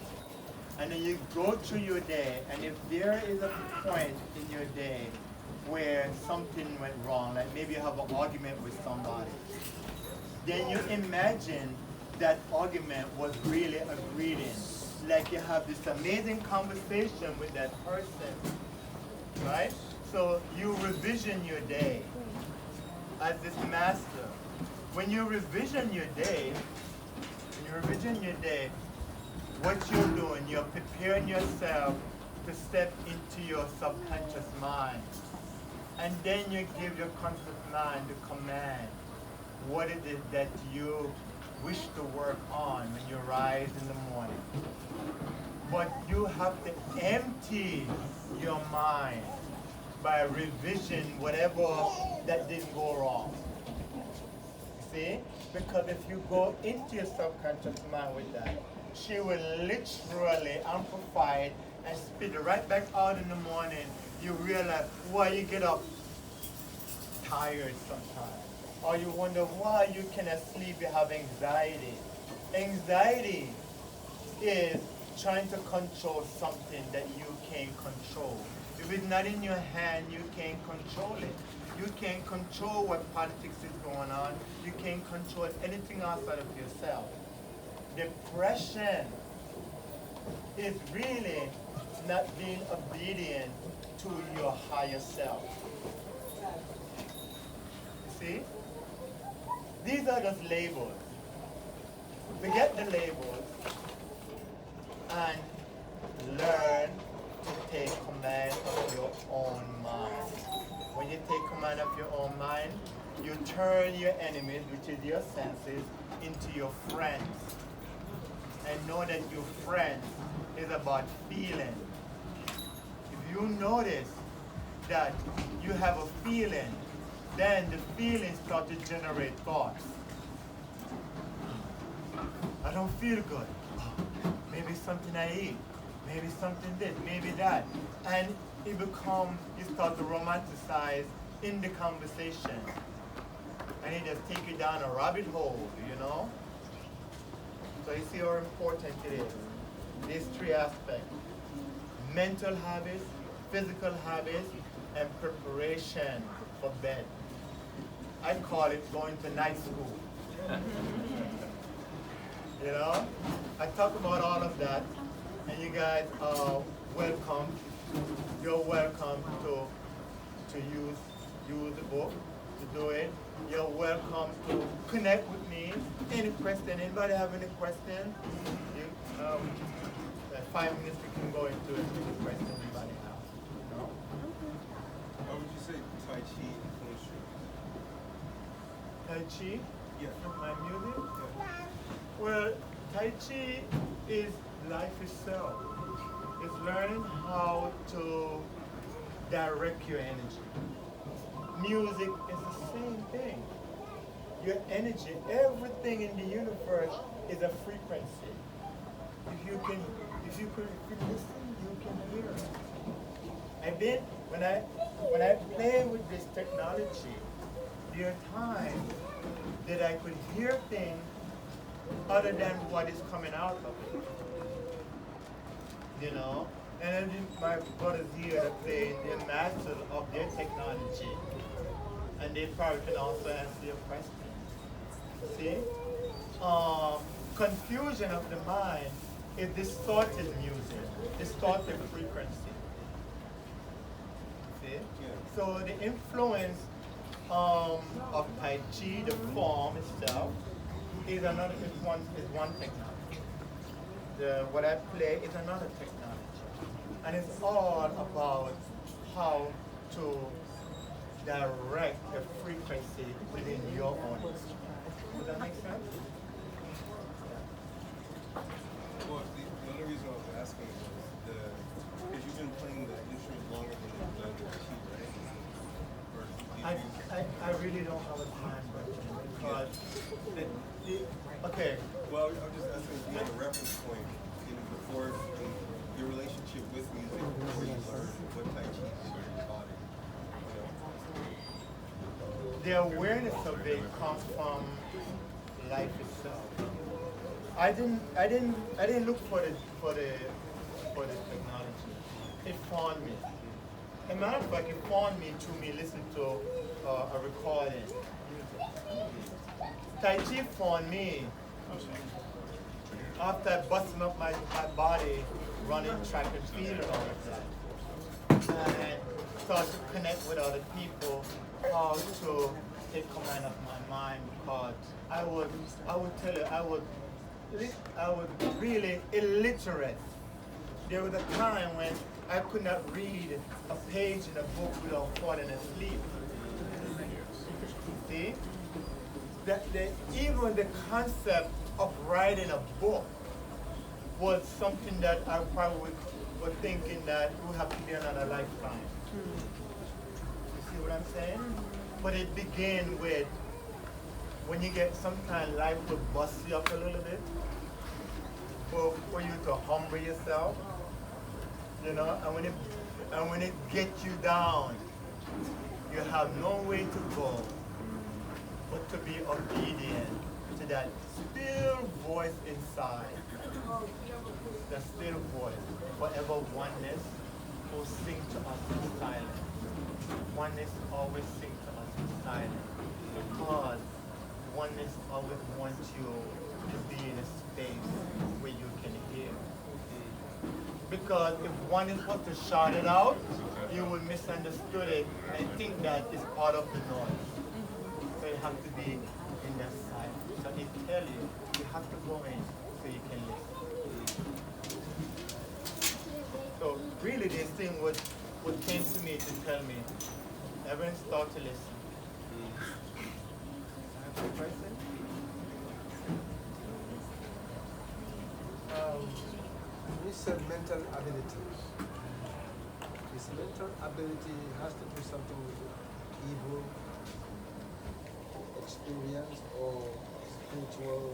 Speaker 1: And then you go through your day, and if there is a point in your day where something went wrong, like maybe you have an argument with somebody, then you imagine that argument was really a greeting. Like you have this amazing conversation with that person, right? So you revision your day as this master. When you revision your day, what you're doing, you're preparing yourself to step into your subconscious mind. And then you give your conscious mind the command. What is it that you wish to work on when you rise in the morning? But you have to empty your mind by revision whatever that didn't go wrong. See? Because if you go into your subconscious mind with that, she will literally amplify it and spit it right back out in the morning. You realize why you get up tired sometimes. Or you wonder why you cannot sleep, you have anxiety. Anxiety is trying to control something that you can't control. If it's not in your hand, you can't control it. You can't control what politics is going on. You can't control anything outside of yourself. Depression is really not being obedient to your higher self. You see? These are just labels. Forget the labels and learn to take command of your own mind. When you take command of your own mind, you turn your enemies, which is your senses, into your friends. And know that your friends is about feeling. If you notice that you have a feeling, then the feelings start to generate thoughts. I don't feel good. Oh, maybe something I eat. Maybe something this, maybe that. And you start to romanticize in the conversation. And it just take you down a rabbit hole, you know? So you see how important it is. These three aspects. Mental habits, physical habits, and preparation for bed. I call it going to night school. You know? I talk about all of that, and you guys are welcome. You're welcome to use the book, to do it. You're welcome to connect with me. Any question? Anybody have any question? In 5 minutes we can go into any question anybody have. No?
Speaker 3: How would you say Tai Chi influenced you?
Speaker 1: Tai Chi?
Speaker 3: Yeah.
Speaker 1: From my music?
Speaker 3: Yeah.
Speaker 1: Well, Tai Chi is life itself. It's learning how to direct your energy. Music is the same thing. Your energy, everything in the universe is a frequency. If you listen, you can hear it. And then when I play with this technology, there are times that I could hear things other than what is coming out of it. You know? And then my brothers here that play, they're masters of their technology. And they probably can also answer your question. See? Confusion of the mind is distorted music, distorted frequency. See?
Speaker 3: Yeah.
Speaker 1: So the influence of Tai Chi, the form itself, is one technology. What I play is another technology. And it's all about how to direct the frequency within your own instrument. Does that make sense?
Speaker 3: Well, the only reason I was asking was because you've been playing the instrument longer than you've done the key, right? Or
Speaker 1: I really don't have a time because okay.
Speaker 3: Well, I'm just asking if you have a reference point before your relationship with music, before you learned what Tai Chi is in your body.
Speaker 1: The awareness of it comes from life itself. I didn't look for the technology. It found me. As a matter of fact, it found me through me listening to a recording. Tai Chi found me after busting up my body, running track and field and all of that. And start to connect with other people, how to take command of my mind, because I would tell you, I was really illiterate. There was a time when I could not read a page in a book without falling asleep. See? Even the concept of writing a book was something that I probably was thinking that it would have to be another lifetime. You see what I'm saying? But it began with when you get sometimes life will bust you up a little bit for you to humble yourself, you know, and when it gets you down, you have no way to go but to be obedient to that still voice inside. The still voice, forever oneness, will sing to us in silence. Oneness always sing to us in silence, because oneness always wants you to be in a space where you can hear. Because if oneness was to shout it out, you will misunderstood it and think that it's part of the noise. So you have to be in that silence. So it tells you, you have to go in so you can listen. So really this thing what came to me to tell me, Everyone start to listen. Have a question?
Speaker 5: You said mental abilities. This mental ability has to do something with evil experience or spiritual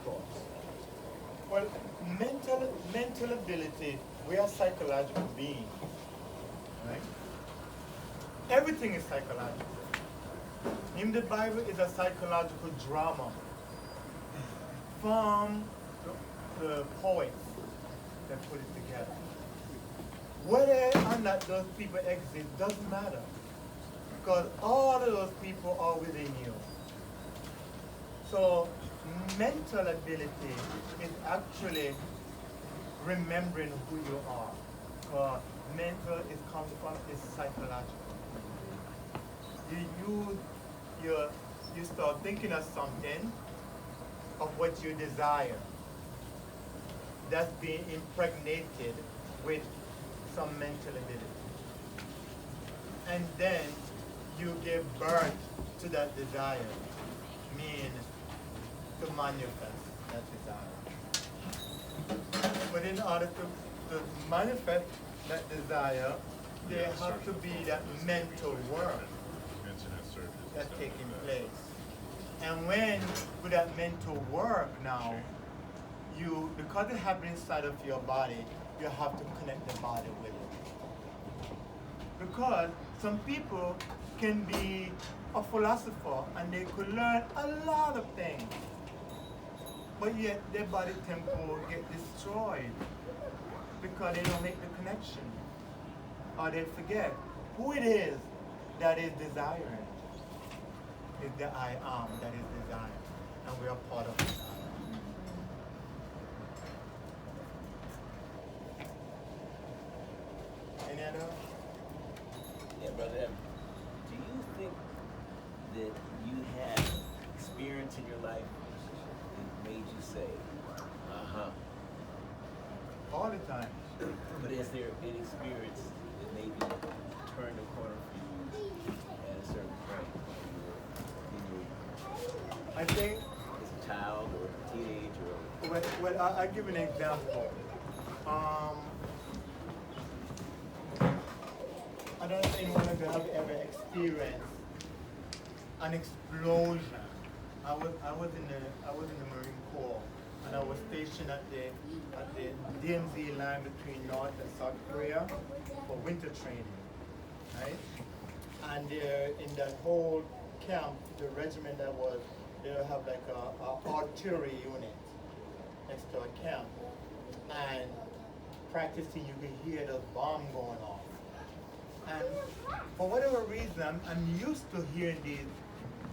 Speaker 5: thoughts.
Speaker 1: Well, mental ability, we are psychological beings, right? Everything is psychological. In the Bible is a psychological drama from the poets that put it together. Whether or not those people exist doesn't matter, because all of those people are within you. So mental ability is actually remembering who you are. Mental is comes from is psychological. You start thinking of something, of what you desire, that's being impregnated with some mental ability. And then you give birth to that desire, mean to manifest that desire. But in order to manifest that desire, there has to be that mental work that's taking place. And when with that mental work now, because it happens inside of your body, you have to connect the body with it. Because some people can be a philosopher and they could learn a lot of things, but yet their body temple get destroyed because they don't make the connection, or they forget who it is that is desiring. It's the I am that is desiring, and we are part of this I am. Any other?
Speaker 6: Yeah, brother. Do you think that you had experience in your life that made you say, uh-huh?
Speaker 1: All the time.
Speaker 6: But is there an experience that maybe turned the corner for you at a certain point
Speaker 1: I think,
Speaker 6: as a child or a teenager?
Speaker 1: well, I'll give an example. I don't think anyone of you have ever experienced an explosion. I was in the Marine Corps, and I was stationed at the DMZ line between North and South Korea for winter training, right? And there, in that whole camp, the regiment that was, they'll have like a artillery unit next to a camp, and practicing, you can hear the bomb going off. And for whatever reason, I'm used to hearing these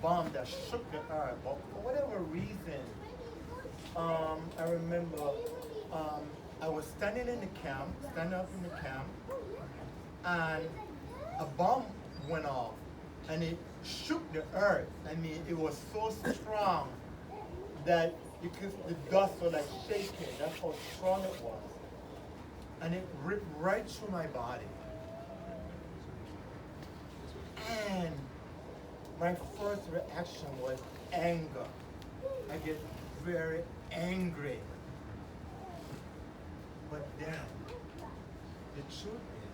Speaker 1: bombs that shook the earth, but for whatever reason, I remember I was standing in the camp, standing up in the camp, and a bomb went off, and it shook the earth. I mean, it was so strong that you could, the dust was like shaking. That's how strong it was. And it ripped right through my body. And my first reaction was anger. I get very angry. But then, the truth is,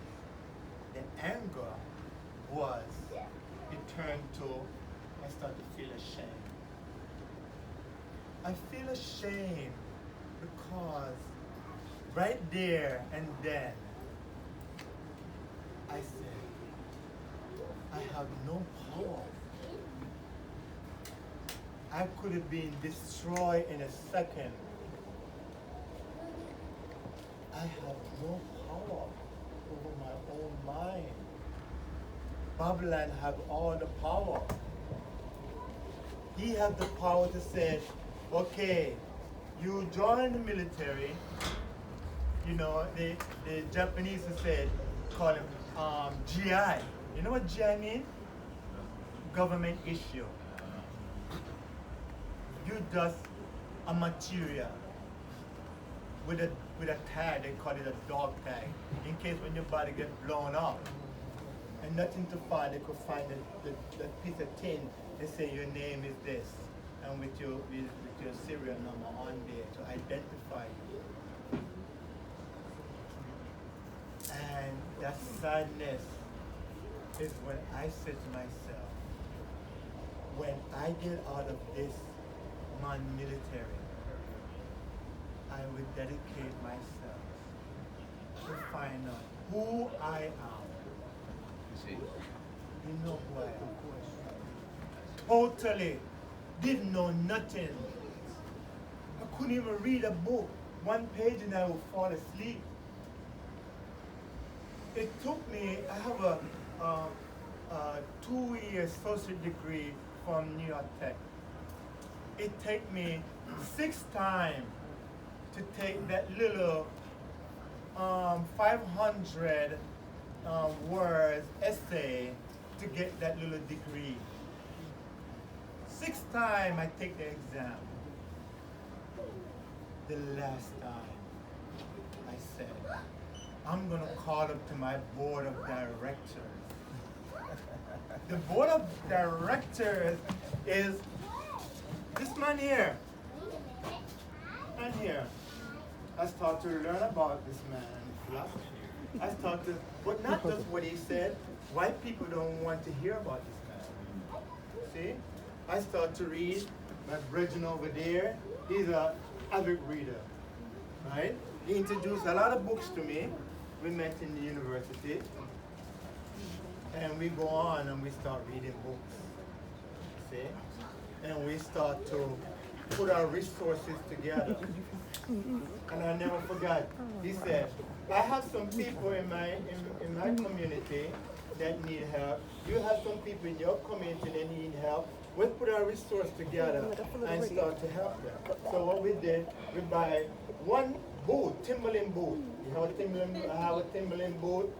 Speaker 1: the anger was, it turned to, I started to feel ashamed. I feel ashamed because right there and then, I said, I have no power. I could have been destroyed in a second. I have no power over my own mind. Babylon has all the power. He has the power to say, okay, you join the military. You know, the Japanese said, call him GI. You know what GI means? Government issue. You just a material with a tag. They call it a dog tag, in case when your body gets blown up. and nothing to find. They could find that piece of tin. They say your name is this, and with your serial number on there to identify you. And that sadness is when I said to myself, when I get out of this non-military, I will dedicate myself to find out who I am.
Speaker 6: You see?
Speaker 1: You know who I am. Totally didn't know nothing. I couldn't even read a book, one page, and I would fall asleep. It took me, I have a 2-year associate degree from New York Tech. It took me 6 times to take that little 500 words essay to get that little degree. 6 times I take the exam. The last time I said, I'm gonna call up to my board of directors. The board of directors is this man here. And here. I started to learn about this man and philosophy. I started, but not just what he said. White people don't want to hear about this man. See? I started to read. My brethren over there, he's an avid reader. Right? He introduced a lot of books to me. We met in the university. And we go on and we start reading books. See? And we start to put our resources together. And I never forgot. He said, I have some people in my community that need help. You have some people in your community that need help. We put our resources together and start to help them. So what we did, we buy one boot, Timberland boot. You have a Timberland, I have a Timberland boot.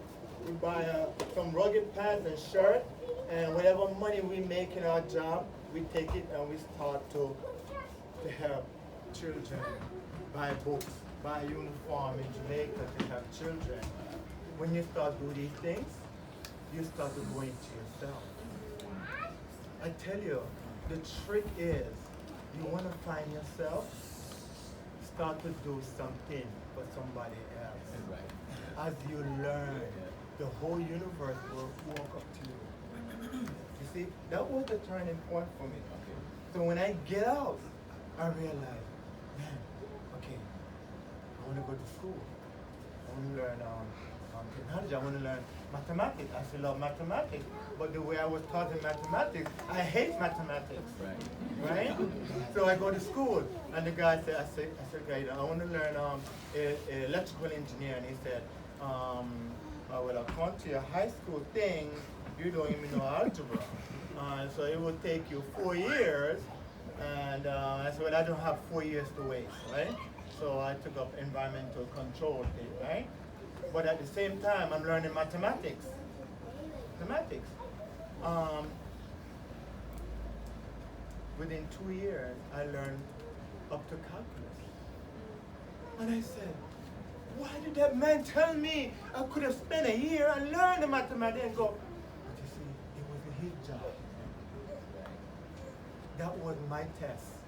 Speaker 1: We buy some rugged pants and shirt, and whatever money we make in our job, we take it and we start to help children, buy books, buy uniform in Jamaica to help children. When you start doing these things, you start to go into yourself. I tell you, the trick is, you want to find yourself, start to do something for somebody else. As you learn, the whole universe will walk up to you. You see, that was the turning point for me. So when I get out, I realize, man, okay, I want to go to school. I want to learn technology. I want to learn mathematics. I still love mathematics, but the way I was taught in mathematics, I hate mathematics. Right? So I go to school, and the guy said, I said, okay, I want to learn electrical engineering. He said, well, according to your high school thing, you don't even know algebra. So it will take you 4 years, and I said, well, I don't have 4 years to waste, right? So I took up environmental control thing, right? But at the same time, I'm learning mathematics. Within 2 years, I learned up to calculus. And I said, why did that man tell me I could have spent a year and learned the mathematics and go, but you see, it wasn't his job. That was my test.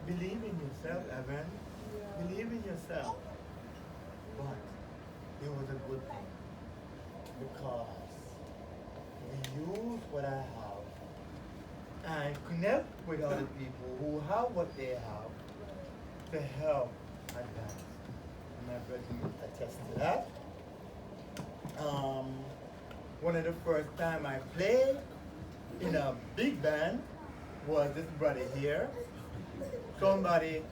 Speaker 1: Believe in yourself, Evan. Believe in yourself. But it was a good thing, because we use what I have and connect with other people who have what they have to help advance. And my brother attest to that. One of the first time I played in a big band was this brother here. Somebody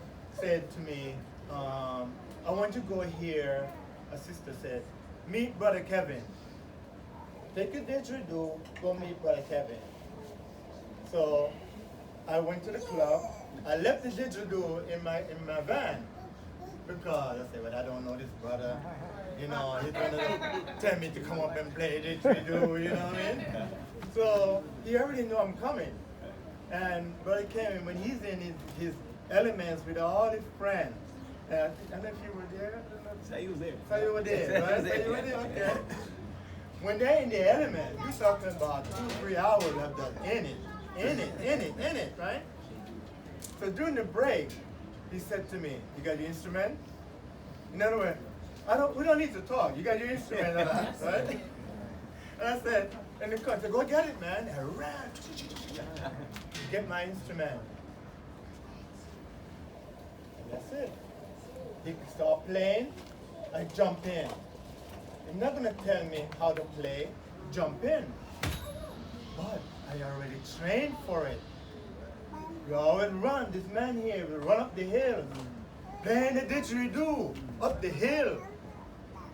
Speaker 1: said to me, I want to go here. A sister said, meet Brother Kevin. Take a didgeridoo, go meet Brother Kevin. So I went to the club. I left the didgeridoo in my van, because I said, well, I don't know this brother. You know, he's gonna tell me to come up and play didgeridoo, you know what I mean? So he already knew I'm coming. And Brother Kevin, when he's in his elements with all his friends, I don't know if you were there.
Speaker 6: So you was there.
Speaker 1: So you were there, right? So you were there, okay. When they're in the element, you're talking about 2-3 hours of that in it, right? So during the break, he said to me, "You got your instrument?" In other words, we don't need to talk. You got your instrument, right? And I said, and the coach said, "Go get it, man." I ran, get my instrument. And that's it. He start playing, I jump in. You're not gonna tell me how to play, jump in. But I already trained for it. We always run, this man here will run up the hill, playing the didgeridoo, up the hill.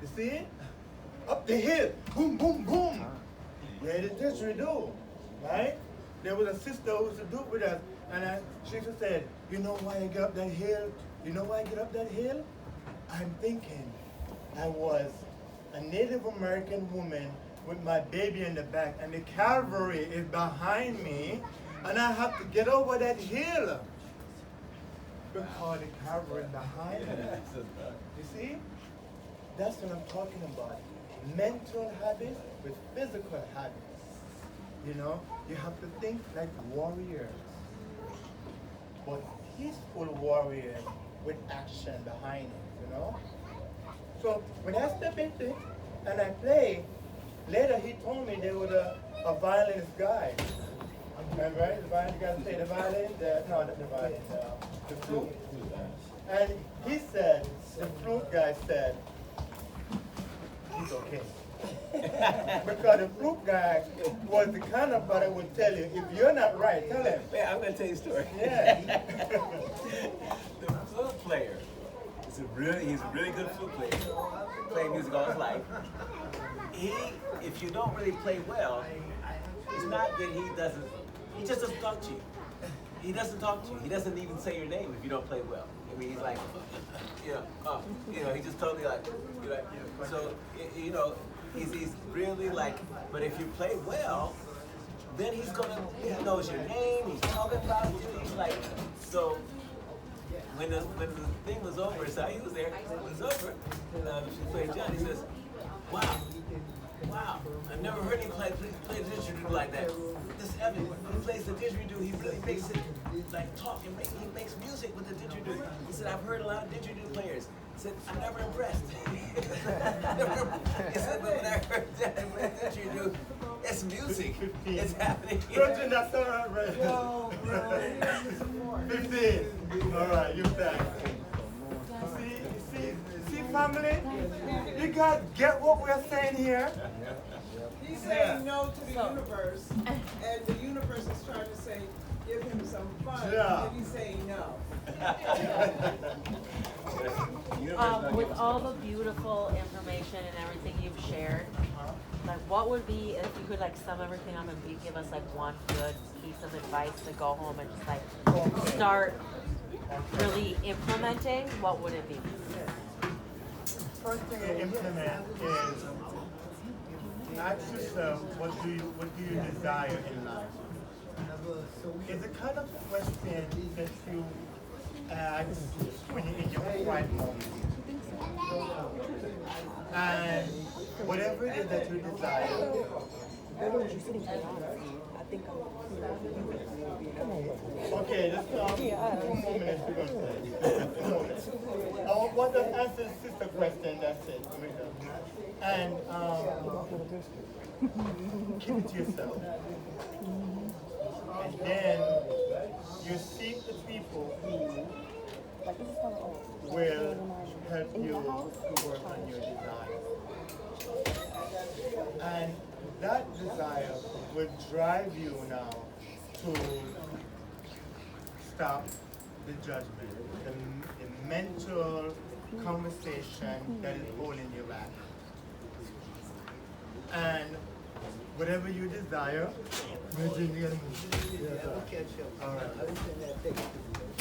Speaker 1: You see it? Up the hill, boom, boom, boom. Yeah, the didgeridoo, right? There was a sister who used to do it with us, and she used to say, "You know why I get up that hill? You know why I get up that hill?" I'm thinking I was a Native American woman with my baby in the back, and the cavalry is behind me, and I have to get over that hill because the cavalry is behind me. You see? That's what I'm talking about. Mental habits with physical habits. You know, you have to think like warriors, but peaceful warriors with action behind it, you know? So when I step into it and I play, later he told me there was a violinist guy. Remember, right? The violinist guy played the violin? Not the violin, the flute. And he said, the flute guy said, he's okay. Because the flute guy was the kind of brother would tell you, if you're not right, tell him.
Speaker 6: Yeah, I'm gonna tell you a story.
Speaker 1: Yeah.
Speaker 6: The flute player he's a really good flute player. Playing music all his life. If you don't really play well, it's not that he just doesn't talk to you. He doesn't talk to you. He doesn't even say your name if you don't play well. I mean, he's like, he's just totally like, so, he's really like, but if you play well, then he knows your name, he's talking about you, he's like, so, when the thing was over, so he was there, when it was over, she played John, he says, wow, I've never heard him play the didgeridoo like that. This Evan, he plays the didgeridoo, he really makes it like talk, and he makes music with the didgeridoo. He said, I've heard a lot of didgeridoo players. He said, I'm never impressed. He said, but when I heard that didgeridoo, it's music. It's happening.
Speaker 1: Virgin, that's all right, right? No, 15. All right, you're back. See, family? You guys get what we're saying here?
Speaker 2: He's saying no to the universe, and the universe is trying to say, give him some fun,
Speaker 1: Yeah.
Speaker 2: and he's saying no.
Speaker 4: With all the beautiful information and everything you've shared, like what would be, if you could like sum everything up and give us like one good piece of advice to go home and just like start really implementing, what would it be?
Speaker 1: First thing to implement is ask yourself, what do you desire in life? It's the kind of question that you ask when you're in your quiet moment. And whatever it is that you desire, okay, let's 2 more minutes we're going to say. 2 more minutes. I want to answer the sister question, that's it. And keep it to yourself. And then you seek the people who will help you to work on your desire. And that desire will drive you now to stop the judgment, the mental conversation that is holding you back. And whatever you desire, Virginia. All right.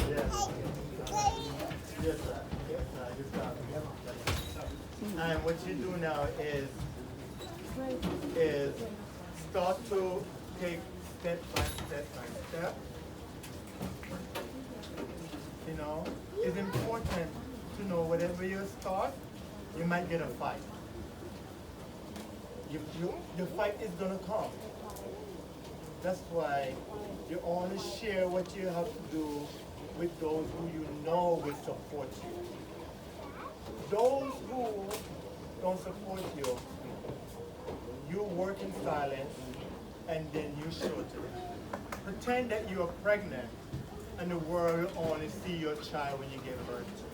Speaker 1: Yes. Yes, sir. Yes, sir. And what you do now is start to take step by step. You know, it's important to know whatever you start, you might get a fight. the fight is gonna come. That's why you only share what you have to do with those who you know will support you. Those who don't support you, you work in silence and then you show to them. Pretend that you are pregnant and the world will only see your child when you give birth to it.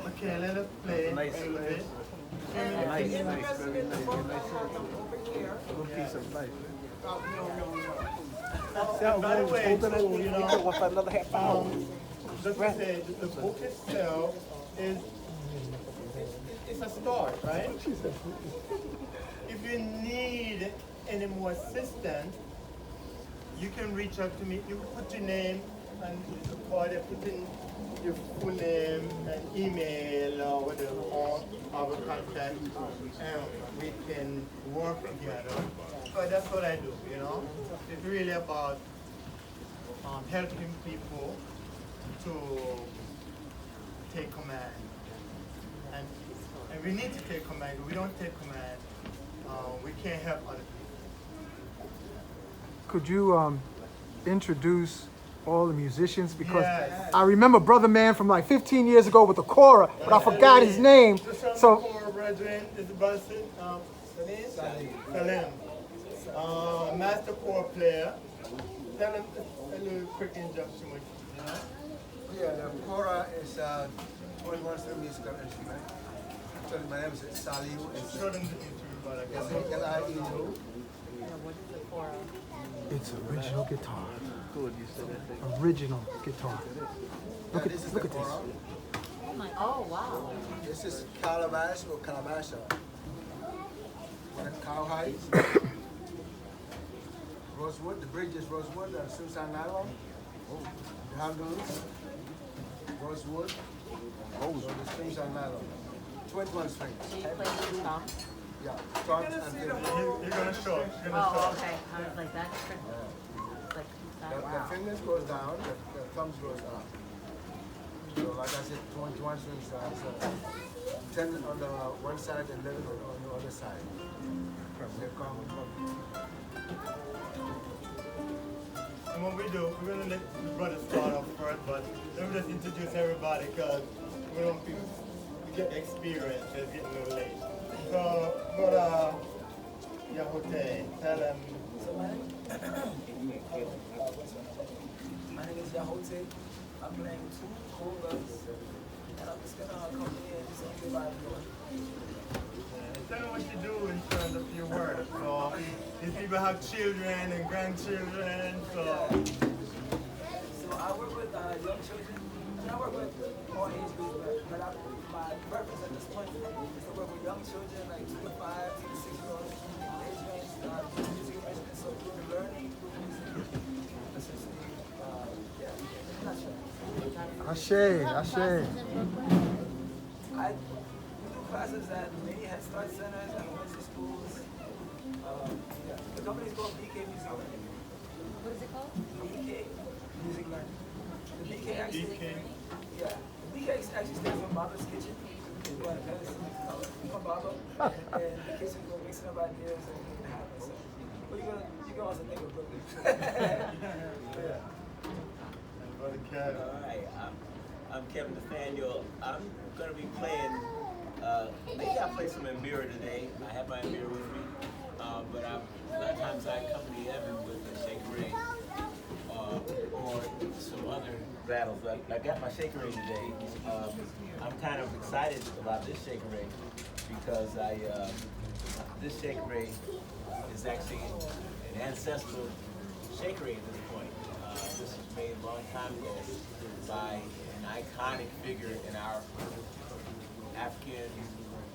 Speaker 1: Okay, let us play a little bit.
Speaker 2: And the interested in the book, I have them over here.
Speaker 5: One piece of life.
Speaker 1: And by the way, too, you know, just to say, the book itself is it's a start, right? If you need any more assistance, you can reach out to me. You put your name and put in your full name and email or whatever on our contact, and we can work together. So that's what I do, you know. It's really about helping people to take command. And we need to take command. If we don't take command, we can't help other people.
Speaker 7: Could you introduce all the musicians? Because
Speaker 1: Yes.
Speaker 7: I remember Brother Man from like 15 years ago with the Cora, but I forgot his name. So
Speaker 1: Cora brethren is the brother Salim. Master Cora player. Tell him a little quick introduction, you know?
Speaker 5: Yeah, the kora is 21 string musical instrument. So my name is Saliu.
Speaker 1: Show them the instrument, brother.
Speaker 5: L-I-E-U.
Speaker 7: it's original guitar. Original guitar. Look at
Speaker 5: This is
Speaker 7: look
Speaker 5: the
Speaker 7: at this.
Speaker 5: kora.
Speaker 4: Oh, wow.
Speaker 5: This is calabash or calabasha. With a cowhide. Rosewood, the bridge is rosewood and Susan nylon. The handles, rosewood. So the strings are nylon. 21 strings.
Speaker 4: Do you play the song?
Speaker 5: Yeah, front and
Speaker 1: You're
Speaker 5: fingers.
Speaker 1: gonna show. You're gonna
Speaker 4: Oh,
Speaker 1: show.
Speaker 4: okay. I was like, that's like
Speaker 5: The
Speaker 4: wow.
Speaker 5: fingers goes down, the thumbs goes up. So like I said, 21 strings, so 10 on the one side and 11 on the other side. They come
Speaker 1: And what we do, we're gonna let the brother start off first, but let me just introduce everybody because we don't people get the experience. It's getting a little late. So, brother Yahote, tell him.
Speaker 8: My name is Yahote. I'm playing two coras, and I'm just gonna come in and just give out
Speaker 1: Tell me what you do in terms of your work. So, these people have children and grandchildren, so.
Speaker 8: So I work with young children, and I work with all age groups, but my purpose at this point is to work with young children, like 2 to 5, 2 to 6-year-olds, age range, music instruments, so through the learning, essentially, yeah, not sure.
Speaker 7: Ashe.
Speaker 8: We do classes at many Head Start centers and Wednesday schools. Yeah. The company's called BK Music Learning.
Speaker 4: What is it called?
Speaker 8: BK Music Learning. The BK actually,
Speaker 1: BK.
Speaker 8: yeah, the BK actually stands for Baba's Kitchen. But from Baba, and the kitchen we're mixing up ideas and making it happen. So, but you can also think of Brooklyn.
Speaker 1: Yeah. And brother Kev.
Speaker 6: All right, I'm Kevin Nathaniel. I'm going to be playing, maybe I'll play some Mbira today. I have my Mbira with me. But a lot of times I accompany Evan with the shakeray or some other battles. I got my shakeray today. I'm kind of excited about this shakeray because this shakeray is actually an ancestral shakeray at this point. This was made a long time ago by an iconic figure in our African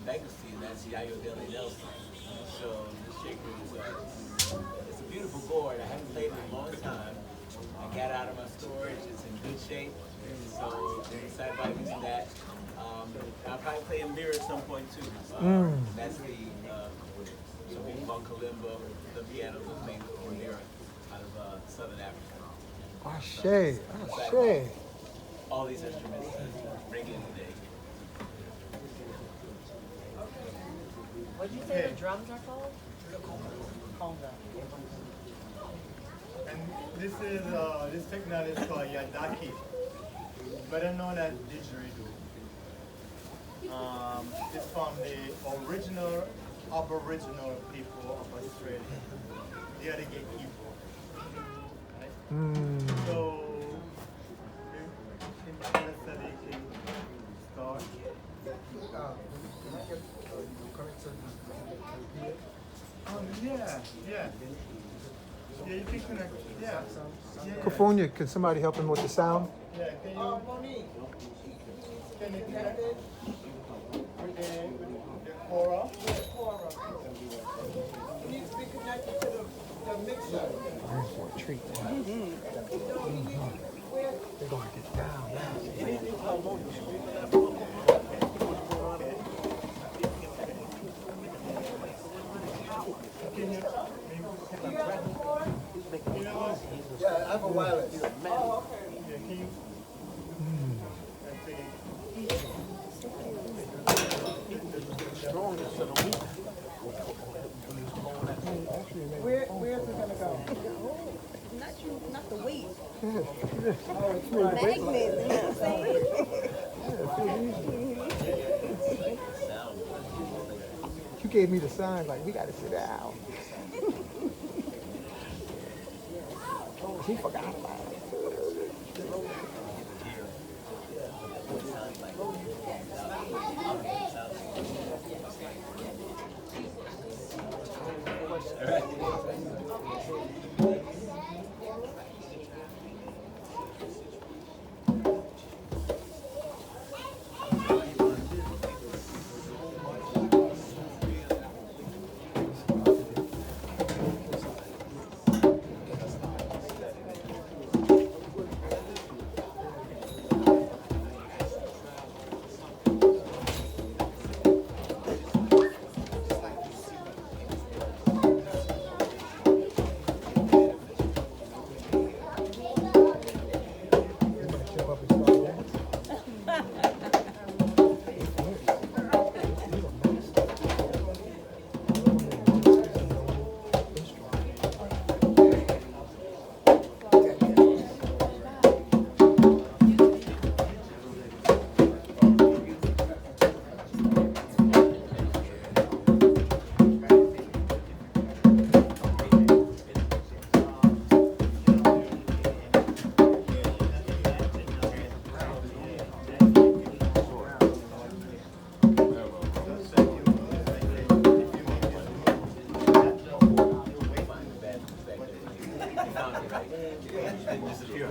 Speaker 6: legacy, and that's Yayo Dele Nelson. So this shaker is it's a beautiful board. I haven't played it in a long time. I got out of my storage. It's in good shape. So I'm excited about using that. I'll probably play Mbira at some point too. That's the some people call Kalimba. The piano was made from Mbira out of Southern Africa.
Speaker 7: Ashe.
Speaker 6: all these instruments bring in today.
Speaker 4: What did you say the drums are called? Conga.
Speaker 1: And this is this technology is called Yadaki, better known as didgeridoo. It's from the original Aboriginal people of Australia. They are the gatekeeper. Right? So, in they can start.
Speaker 5: Can I get connected here?
Speaker 1: Yeah. Yeah, you can connect. Yeah.
Speaker 7: California, can somebody help him with the sound?
Speaker 1: Yeah, can you?
Speaker 2: Monique,
Speaker 1: Can you connect
Speaker 2: connected
Speaker 1: with the Cora?
Speaker 2: with the Quora. It needs to be connected to the mixer.
Speaker 7: In for a treat. They're gonna get down now.
Speaker 5: Yeah, I have a wireless.
Speaker 1: Yeah, can you?
Speaker 2: Where's it gonna go?
Speaker 9: Not the weight. Magnet, you know what I'm saying?
Speaker 7: You gave me the sign like we gotta sit down. He forgot about it.
Speaker 6: You found it, right? You didn't disappear.